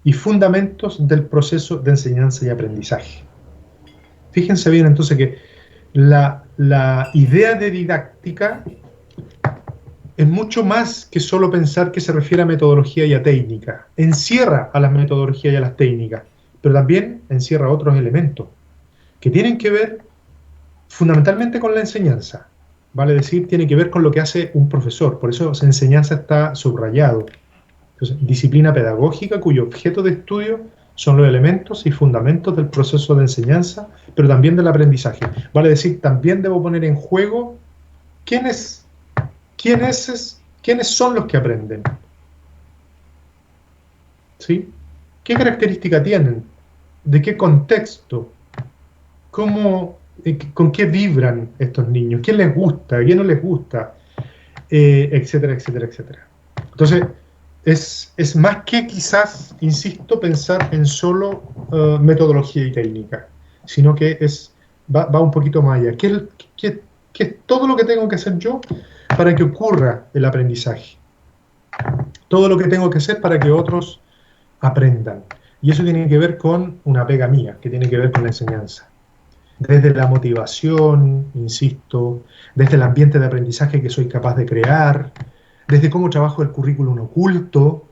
A: y fundamentos del proceso de enseñanza y aprendizaje. Fíjense bien entonces que la idea de didáctica es mucho más que solo pensar que se refiere a metodología y a técnica. Encierra a las metodologías y a las técnicas, pero también encierra otros elementos que tienen que ver fundamentalmente con la enseñanza. Vale decir, tiene que ver con lo que hace un profesor. Por eso esa enseñanza está subrayado. Entonces, disciplina pedagógica cuyo objeto de estudio son los elementos y fundamentos del proceso de enseñanza, pero también del aprendizaje. Vale decir, también debo poner en juego quiénes son los que aprenden. ¿Sí? ¿Qué características tienen? ¿De qué contexto? ¿Con qué vibran estos niños? ¿Qué les gusta? ¿Qué no les gusta? Etcétera, etcétera, etcétera. Entonces, es más que quizás, insisto, pensar en solo metodología y técnica, sino que va un poquito más allá. ¿Qué es todo lo que tengo que hacer yo para que ocurra el aprendizaje? Todo lo que tengo que hacer para que otros aprendan. Y eso tiene que ver con una pega mía, que tiene que ver con la enseñanza. desde la motivación, insisto, desde el ambiente de aprendizaje que soy capaz de crear, desde cómo trabajo el currículum oculto,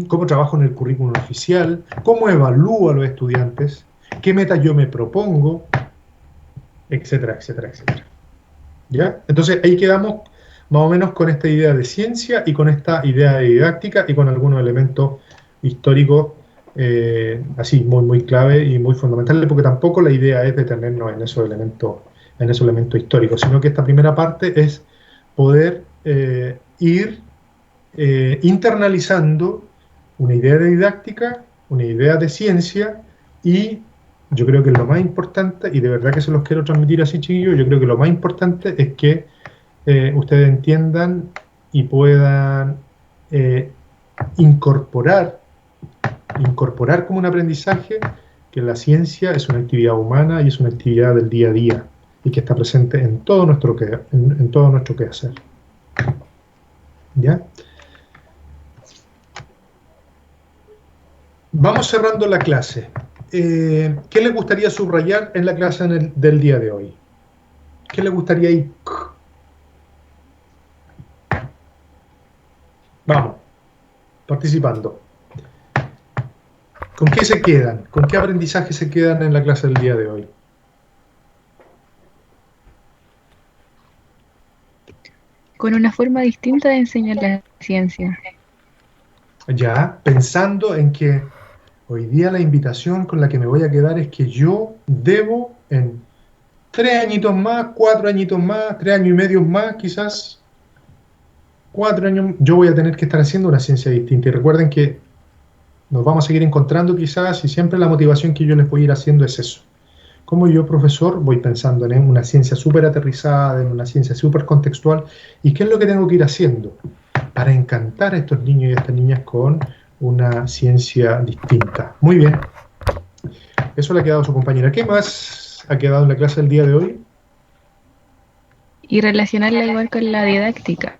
A: cómo trabajo en el currículum oficial, cómo evalúo a los estudiantes, qué metas yo me propongo, etcétera, etcétera, etcétera. ¿Ya? Entonces ahí quedamos más o menos con esta idea de ciencia y con esta idea de didáctica y con algunos elementos históricos así muy, muy clave y muy fundamentales, porque tampoco la idea es detenernos en esos elementos históricos, sino que esta primera parte es poder ir internalizando una idea de didáctica, una idea de ciencia y yo creo que lo más importante, y de verdad que se los quiero transmitir así, chiquillos, yo creo que lo más importante es que ustedes entiendan y puedan incorporar como un aprendizaje que la ciencia es una actividad humana y es una actividad del día a día y que está presente en todo nuestro quehacer. ¿Ya? Vamos cerrando la clase. ¿Qué les gustaría subrayar en la clase del día de hoy? ¿Qué les gustaría ir? Vamos, participando. ¿Con qué se quedan? ¿Con qué aprendizaje se quedan en la clase del día de hoy?
H: Con una forma distinta de enseñar la ciencia.
A: Ya, pensando en que hoy día la invitación con la que me voy a quedar es que yo debo en 3 añitos más, 4 añitos más, 3 años y medio más, quizás 4 años, yo voy a tener que estar haciendo una ciencia distinta. Y recuerden que nos vamos a seguir encontrando quizás y siempre la motivación que yo les voy a ir haciendo es eso. Como yo, profesor, voy pensando en una ciencia súper aterrizada, en una ciencia súper contextual, y qué es lo que tengo que ir haciendo para encantar a estos niños y a estas niñas con una ciencia distinta. Muy bien. Eso le ha quedado a su compañera. ¿Qué más ha quedado en la clase del día de hoy?
H: Y relacionarla igual con la didáctica.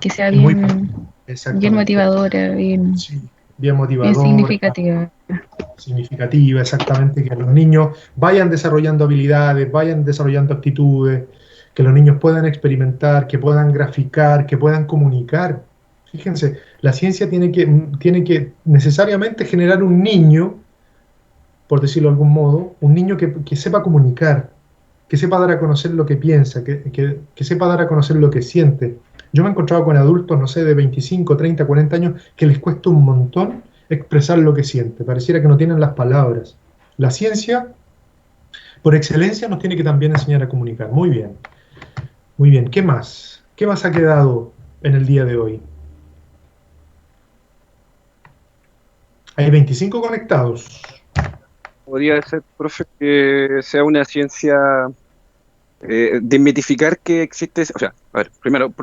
H: Que sea bien motivadora, bien
A: motivadora,
H: significativa.
A: Significativa, exactamente, que los niños vayan desarrollando habilidades, vayan desarrollando actitudes, que los niños puedan experimentar, que puedan graficar, que puedan comunicar. Fíjense, la ciencia tiene que necesariamente generar un niño, por decirlo de algún modo, un niño que sepa comunicar, que sepa dar a conocer lo que piensa, que sepa dar a conocer lo que siente. Yo me he encontrado con adultos, no sé, de 25, 30, 40 años, que les cuesta un montón expresar lo que siente. Pareciera que no tienen las palabras. La ciencia, por excelencia, nos tiene que también enseñar a comunicar. Muy bien. Muy bien. ¿Qué más? ¿Qué más ha quedado en el día de hoy? Hay 25 conectados.
B: Podría ser, profe, que sea una ciencia desmitificar que existe, o sea, a ver, primero,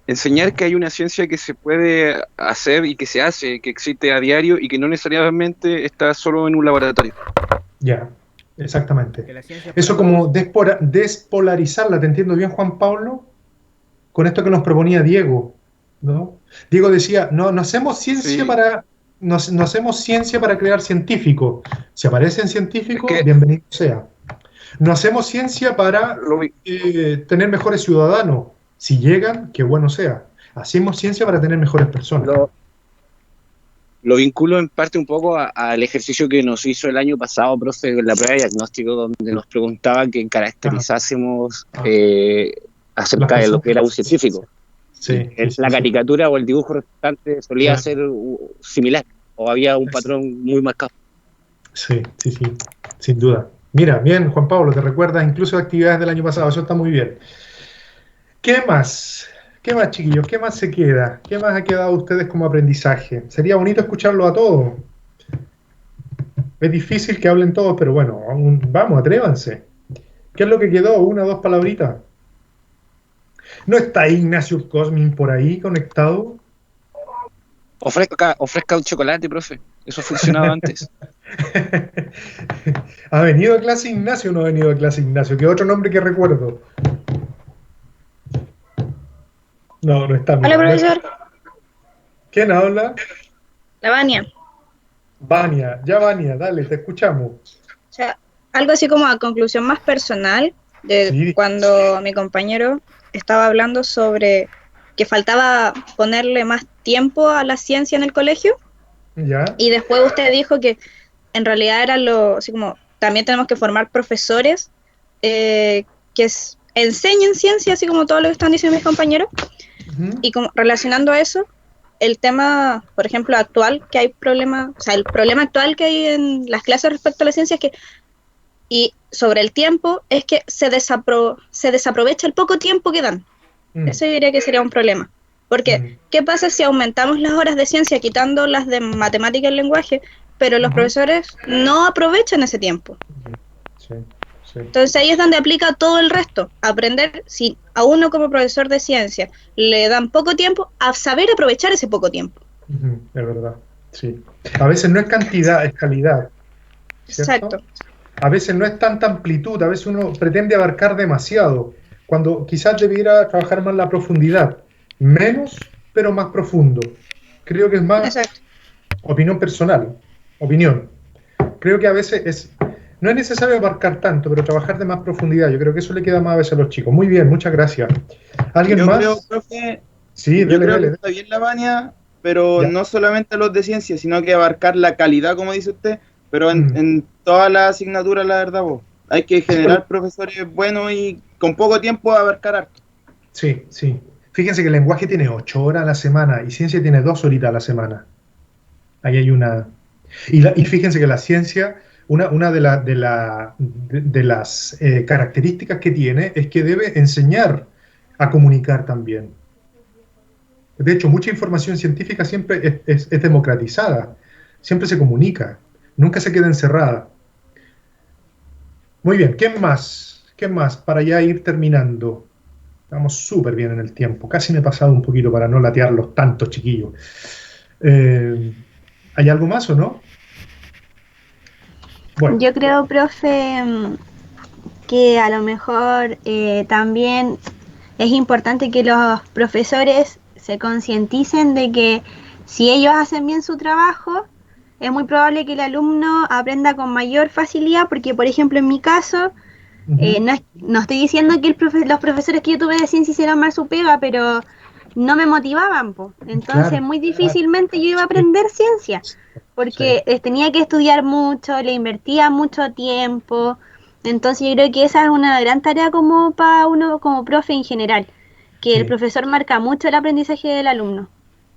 B: enseñar que hay una ciencia que se puede hacer y que se hace, que existe a diario y que no necesariamente está solo en un laboratorio.
A: Ya, exactamente. Eso como despolarizarla, ¿te entiendo bien, Juan Pablo? Con esto que nos proponía Diego, ¿no? Diego decía, no hacemos ciencia no hacemos ciencia para crear científicos. Si aparecen científicos, bienvenido sea. No hacemos ciencia para tener mejores ciudadanos. Si llegan, qué bueno sea. Hacemos ciencia para tener mejores personas.
B: Lo vinculo en parte un poco al ejercicio que nos hizo el año pasado, profe, en la prueba de diagnóstico, donde nos preguntaba que caracterizásemos acerca de lo que era un científico. La caricatura o el dibujo resultante solía ser similar, o había un patrón muy marcado.
A: Sí, sin duda. Mira, bien, Juan Pablo, te recuerdas incluso actividades del año pasado, eso está muy bien. ¿Qué más? ¿Qué más, chiquillos? ¿Qué más se queda? ¿Qué más ha quedado a ustedes como aprendizaje? Sería bonito escucharlo a todos. Es difícil que hablen todos, pero bueno, vamos, atrévanse. ¿Qué es lo que quedó? 1 o 2 palabritas. ¿No está Ignacio Cosmin por ahí conectado?
B: Ofrezca un chocolate, profe. Eso funcionaba antes.
A: ¿Ha venido a clase Ignacio o no ha venido a clase Ignacio? ¿Qué otro nombre que recuerdo? No está.
D: Hola, profesor.
A: ¿Quién habla?
D: La Vania.
A: Vania, ya Vania, dale, te escuchamos.
D: O sea, algo así como a conclusión más personal de
A: Sí,
D: cuando mi compañero estaba hablando sobre que faltaba ponerle más tiempo a la ciencia en el colegio,
A: ya.
D: y después usted dijo que en realidad era así como, también tenemos que formar profesores enseñen ciencia, así como todo lo que están diciendo mis compañeros,
A: Ujú.
D: y como relacionando a eso, el tema, por ejemplo, actual, que hay problema, o sea, el problema actual que hay en las clases respecto a la ciencia es que, y sobre el tiempo, es que se desaprovecha el poco tiempo que dan. Eso yo diría que sería un problema. Porque, ¿qué pasa si aumentamos las horas de ciencia quitando las de matemática y lenguaje, pero los
A: Ujú.
D: profesores no aprovechan ese tiempo?
A: Sí, sí.
D: Entonces ahí es donde aplica todo el resto. Aprender, si a uno como profesor de ciencia le dan poco tiempo, a saber aprovechar ese poco tiempo.
A: Ujú, es verdad, sí. A veces no es cantidad, es calidad, ¿cierto?
D: Exacto.
A: A veces no es tanta amplitud, a veces uno pretende abarcar demasiado, cuando quizás debiera trabajar más la profundidad. Menos, pero más profundo. Creo que es más
D: Exacto.
A: opinión personal, opinión. Creo que a veces no es necesario abarcar tanto, pero trabajar de más profundidad. Yo creo que eso le queda más a veces a los chicos. Muy bien, muchas gracias. ¿Alguien
F: Yo
A: más?
F: creo, profe,
A: Sí,
F: yo
A: dele,
F: creo que
A: dele.
F: está bien la Vania, pero
A: Ya.
F: no solamente a los de ciencia, sino que abarcar la calidad, como dice usted, pero
A: Mm.
F: en todas las asignaturas, la verdad, vos. Hay que generar profesores buenos y con poco tiempo abarcar harto.
A: Sí, sí. Fíjense que el lenguaje tiene 8 horas a la semana y ciencia tiene 2 horitas a la semana. Ahí hay una... Y fíjense que la ciencia, una de las características que tiene es que debe enseñar a comunicar también. De hecho, mucha información científica siempre es democratizada, siempre se comunica, nunca se queda encerrada. Muy bien, ¿quién más? ¿Quién más? Para ya ir terminando. Estamos súper bien en el tiempo. Casi me he pasado un poquito para no latearlos tanto, chiquillos. ¿Hay algo más o no? Bueno,
D: Yo creo, profe, que a lo mejor también es importante que los profesores se concienticen de que si ellos hacen bien su trabajo, es muy probable que el alumno aprenda con mayor facilidad, porque por ejemplo en mi caso, no estoy diciendo que los profesores que yo tuve de ciencia hicieran mal su pega, pero no me motivaban, po. Entonces
A: claro,
D: muy difícilmente yo iba a aprender ciencia, porque tenía que estudiar mucho, le invertía mucho tiempo. Entonces yo creo que esa es una gran tarea como para uno como profe en general, que el
A: sí,
D: profesor marca mucho el aprendizaje del alumno.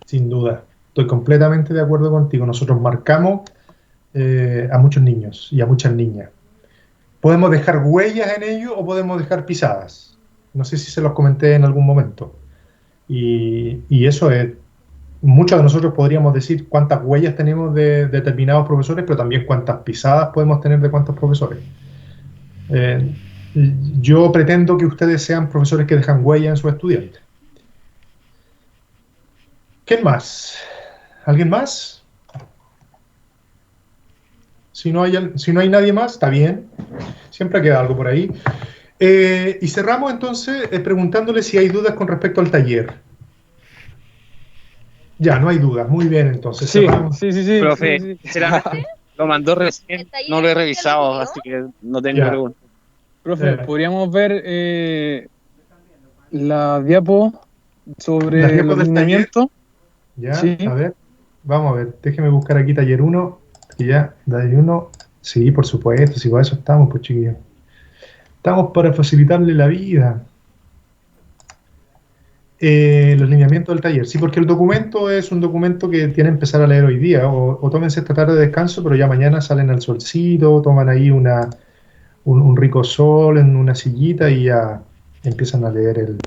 A: sin duda. Estoy completamente de acuerdo contigo. Nosotros marcamos a muchos niños y a muchas niñas. Podemos dejar huellas en ellos o podemos dejar pisadas. No sé si se los comenté en algún momento. Y eso es, muchos de nosotros podríamos decir cuántas huellas tenemos de determinados profesores, pero también cuántas pisadas podemos tener de cuántos profesores. Yo pretendo que ustedes sean profesores que dejan huella en sus estudiantes. ¿Quién más? ¿Alguien más? Si no hay nadie más, está bien. Siempre queda algo por ahí. Y cerramos entonces preguntándole si hay dudas con respecto al taller. Ya, no hay dudas. Muy bien, entonces.
I: Sí,
A: Cerramos.
I: sí.
B: Profe,
I: sí.
B: sinceramente, lo mandó recién, no lo he revisado, así que no tengo
A: Ya.
B: preguntas.
I: Profe, ¿podríamos ver la diapo
A: ¿Las
I: sobre
A: diapos
I: los
A: del taller?
I: lineamientos?
A: Ya,
I: Sí.
A: a ver. Vamos a ver. Déjeme buscar aquí taller 1. Y ya, taller 1. Sí, por supuesto. Si para eso estamos, pues chiquillos. Estamos para facilitarle la vida. Los lineamientos del taller. Sí, porque el documento es un documento que tiene que empezar a leer hoy día. O tómense esta tarde de descanso, pero ya mañana salen al solcito, toman ahí un rico sol en una sillita y ya empiezan a leer el...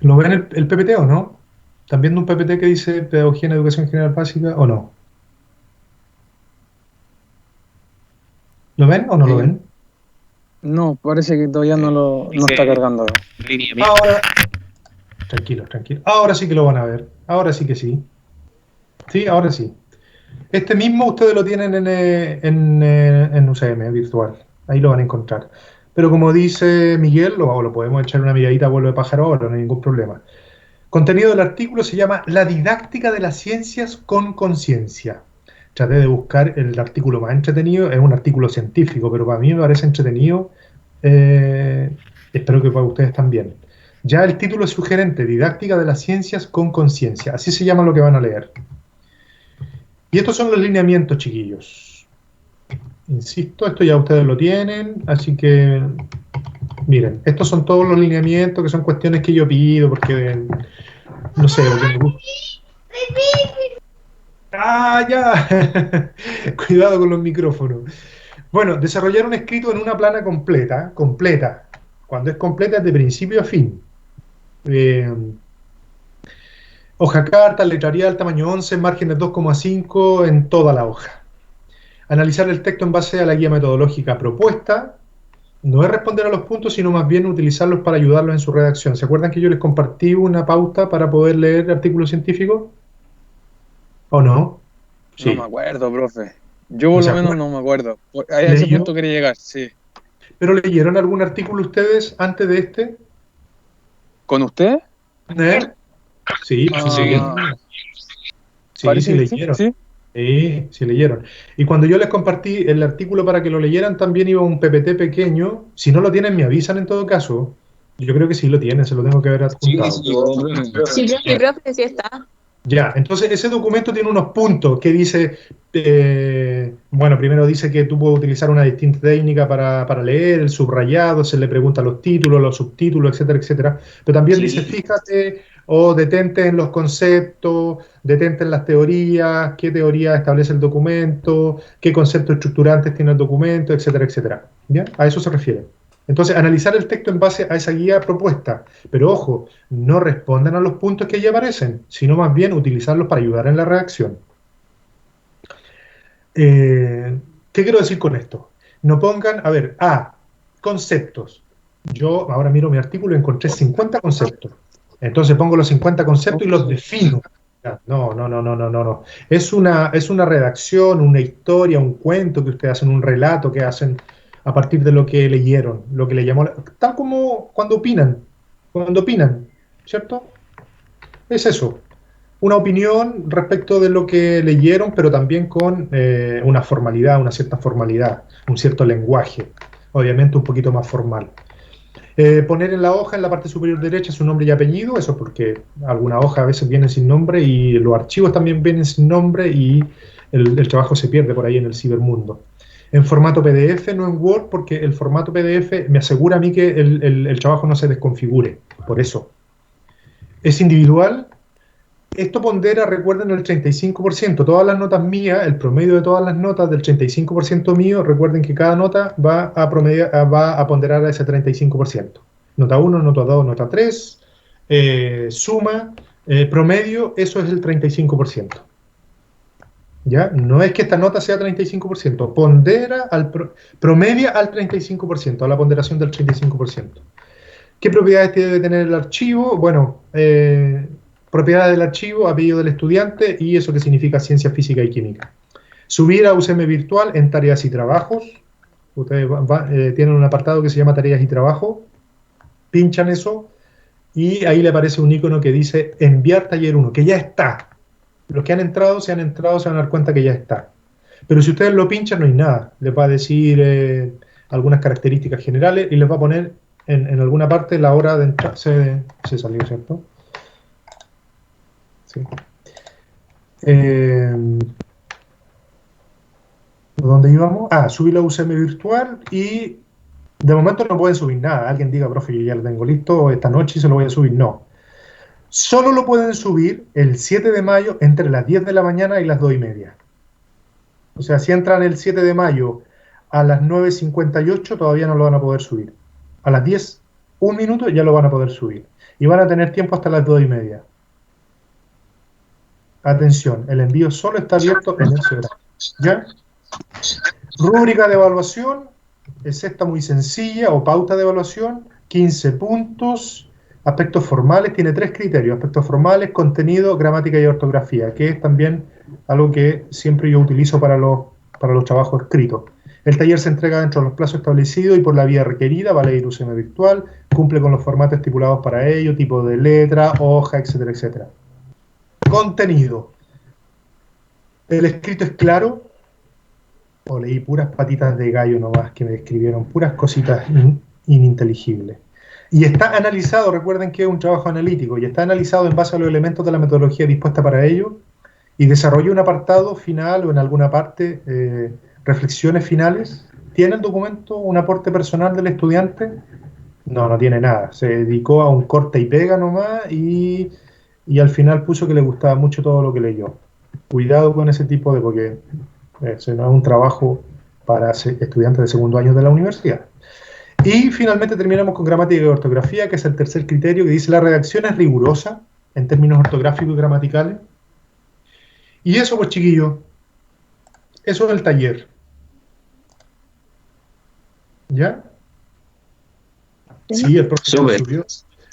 A: ¿Lo ven el PPT o no? ¿Están viendo un PPT que dice Pedagogía en Educación General Básica o no? ¿Lo ven o no lo ven?
I: No, parece que todavía no está cargando.
A: Ahora, tranquilo. Ahora sí que lo van a ver. Ahora sí que sí. Sí, ahora sí. Este mismo ustedes lo tienen en UCM virtual. Ahí lo van a encontrar. Pero como dice Miguel, lo podemos echar una miradita a vuelo de pájaro ahora, no hay ningún problema. Contenido del artículo se llama La didáctica de las ciencias con conciencia. traté de buscar el artículo más entretenido, es un artículo científico, pero para mí me parece entretenido, espero que para ustedes también. Ya el título es sugerente, Didáctica de las Ciencias con Conciencia, así se llama lo que van a leer. Y estos son los lineamientos, chiquillos. Insisto, esto ya ustedes lo tienen, así que miren, estos son todos los lineamientos, que son cuestiones que yo pido, porque, no sé, porque me gusta. ¡Ah, ya! Cuidado con los micrófonos. Bueno, desarrollar un escrito en una plana completa. Cuando es completa es de principio a fin. Hoja carta, letrarial, tamaño 11, márgenes 2,5 en toda la hoja. Analizar el texto en base a la guía metodológica propuesta. No es responder a los puntos, sino más bien utilizarlos para ayudarlos en su redacción. ¿Se acuerdan que yo les compartí una pauta para poder leer artículos científicos? ¿O no? Sí.
I: No me acuerdo, profe. Yo por lo menos no me acuerdo. A ese punto quería llegar, sí.
A: ¿Pero leyeron algún artículo ustedes antes de este?
I: ¿Con usted?
A: Sí, sí leyeron. Sí, leyeron. Y cuando yo les compartí el artículo para que lo leyeran, también iba un PPT pequeño. Si no lo tienen, me avisan en todo caso. Yo creo que sí lo tienen, se lo tengo que ver adjuntado.
J: Sí, profe, sí está.
A: Ya, entonces ese documento tiene unos puntos que dice, bueno, primero dice que tú puedes utilizar una distinta técnica para leer, el subrayado, se le pregunta los títulos, los subtítulos, etcétera, etcétera. Pero también dice, fíjate, o detente en los conceptos, detente en las teorías, qué teoría establece el documento, qué conceptos estructurantes tiene el documento, etcétera, etcétera. ¿Ya? A eso se refiere. Entonces, analizar el texto en base a esa guía propuesta. Pero ojo, no respondan a los puntos que allí aparecen, sino más bien utilizarlos para ayudar en la redacción. ¿Qué quiero decir con esto? No pongan, a ver, conceptos. Yo ahora miro mi artículo y encontré 50 conceptos. Entonces pongo los 50 conceptos y los defino. No. Es una redacción, una historia, un cuento que ustedes hacen, un relato que hacen a partir de lo que leyeron, lo que le llamó, tal como cuando opinan, ¿cierto? Es eso, una opinión respecto de lo que leyeron, pero también con una formalidad, una cierta formalidad, un cierto lenguaje, obviamente un poquito más formal. Poner en la hoja, en la parte superior derecha, su nombre y apellido, eso porque algunas hojas a veces vienen sin nombre y los archivos también vienen sin nombre y el trabajo se pierde por ahí en el cibermundo. En formato PDF, no en Word, porque el formato PDF me asegura a mí que el trabajo no se desconfigure, por eso. Es individual. Esto pondera, recuerden, el 35%. Todas las notas mías, el promedio de todas las notas del 35% mío, recuerden que cada nota va a ponderar a ese 35%. Nota 1, nota 2, nota 3, suma, promedio, eso es el 35%. ¿Ya? No es que esta nota sea 35%, promedia al 35%, a la ponderación del 35%. ¿Qué propiedades debe tener el archivo? Bueno, propiedades del archivo, apellido del estudiante y eso que significa ciencia física y química. Subir a UCM virtual en tareas y trabajos. Ustedes tienen un apartado que se llama tareas y trabajo, pinchan eso y ahí le aparece un icono que dice enviar taller 1, que ya está. Los que han entrado, se van a dar cuenta que ya está. Pero si ustedes lo pinchan, no hay nada. Les va a decir algunas características generales y les va a poner en alguna parte la hora de entrar. Se salió, ¿cierto? Sí. ¿Dónde íbamos? Subir la UCM virtual y de momento no pueden subir nada. Alguien diga, profe, yo ya lo tengo listo esta noche y se lo voy a subir. No. Solo lo pueden subir el 7 de mayo entre las 10 de la mañana y las 2:30. O sea, si entran el 7 de mayo a las 9:58 todavía no lo van a poder subir. A las 10, un minuto ya lo van a poder subir. Y van a tener tiempo hasta las 2:30. Atención, el envío solo está abierto en ese horario. ¿Ya? Rúbrica de evaluación, es esta muy sencilla, o pauta de evaluación, 15 puntos. Aspectos formales, tiene 3 criterios, aspectos formales, contenido, gramática y ortografía, que es también algo que siempre yo utilizo para los trabajos escritos. El taller se entrega dentro de los plazos establecidos y por la vía requerida, va a leer UCM virtual, cumple con los formatos estipulados para ello, tipo de letra, hoja, etcétera, etcétera. Contenido. El escrito es claro, o leí puras patitas de gallo nomás que me describieron, puras cositas ininteligibles. Y está analizado, recuerden que es un trabajo analítico, y está analizado en base a los elementos de la metodología dispuesta para ello, y desarrolló un apartado final o en alguna parte reflexiones finales. ¿Tiene el documento un aporte personal del estudiante? No, no tiene nada. Se dedicó a un corte y pega nomás y al final puso que le gustaba mucho todo lo que leyó. Cuidado con ese tipo de... porque ese no es un trabajo para estudiantes de segundo año de la universidad. Y finalmente terminamos con gramática y ortografía, que es el tercer criterio, que dice la redacción es rigurosa en términos ortográficos y gramaticales. Y eso, pues chiquillos, eso es el taller. ¿Ya? Sí, el profe ya lo subió.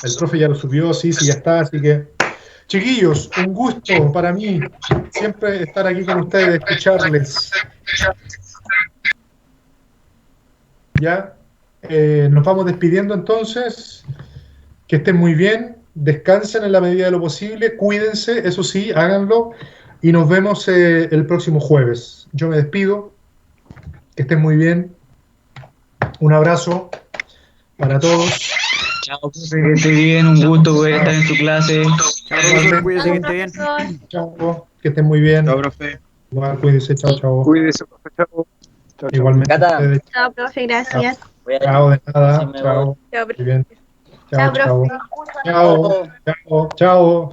A: El profe ya lo subió, sí, ya está. Así que, chiquillos, un gusto para mí siempre estar aquí con ustedes, escucharles. ¿Ya? Nos vamos despidiendo entonces. Que estén muy bien. Descansen en la medida de lo posible. Cuídense, eso sí, háganlo. Y nos vemos el próximo jueves. Yo me despido. Que estén muy bien. Un abrazo para todos.
L: Chao, profe, que esté bien. Un gusto poder estar en su clase.
G: Chao, profesor, cuídese, que esté bien.
A: Chao, que estén muy bien.
F: Chao, profe.
A: Igual, cuídense. Chao, chao.
K: Cuídese, profe, chao.
L: Chao, chao.
A: Igualmente. ustedes.
D: Chao, profe, gracias.
A: Chao, de nada. Chao.
C: Chao,
A: Muy bien.
C: Chao,
A: Chao,
C: profe.
A: chao. Chao, chao, chao.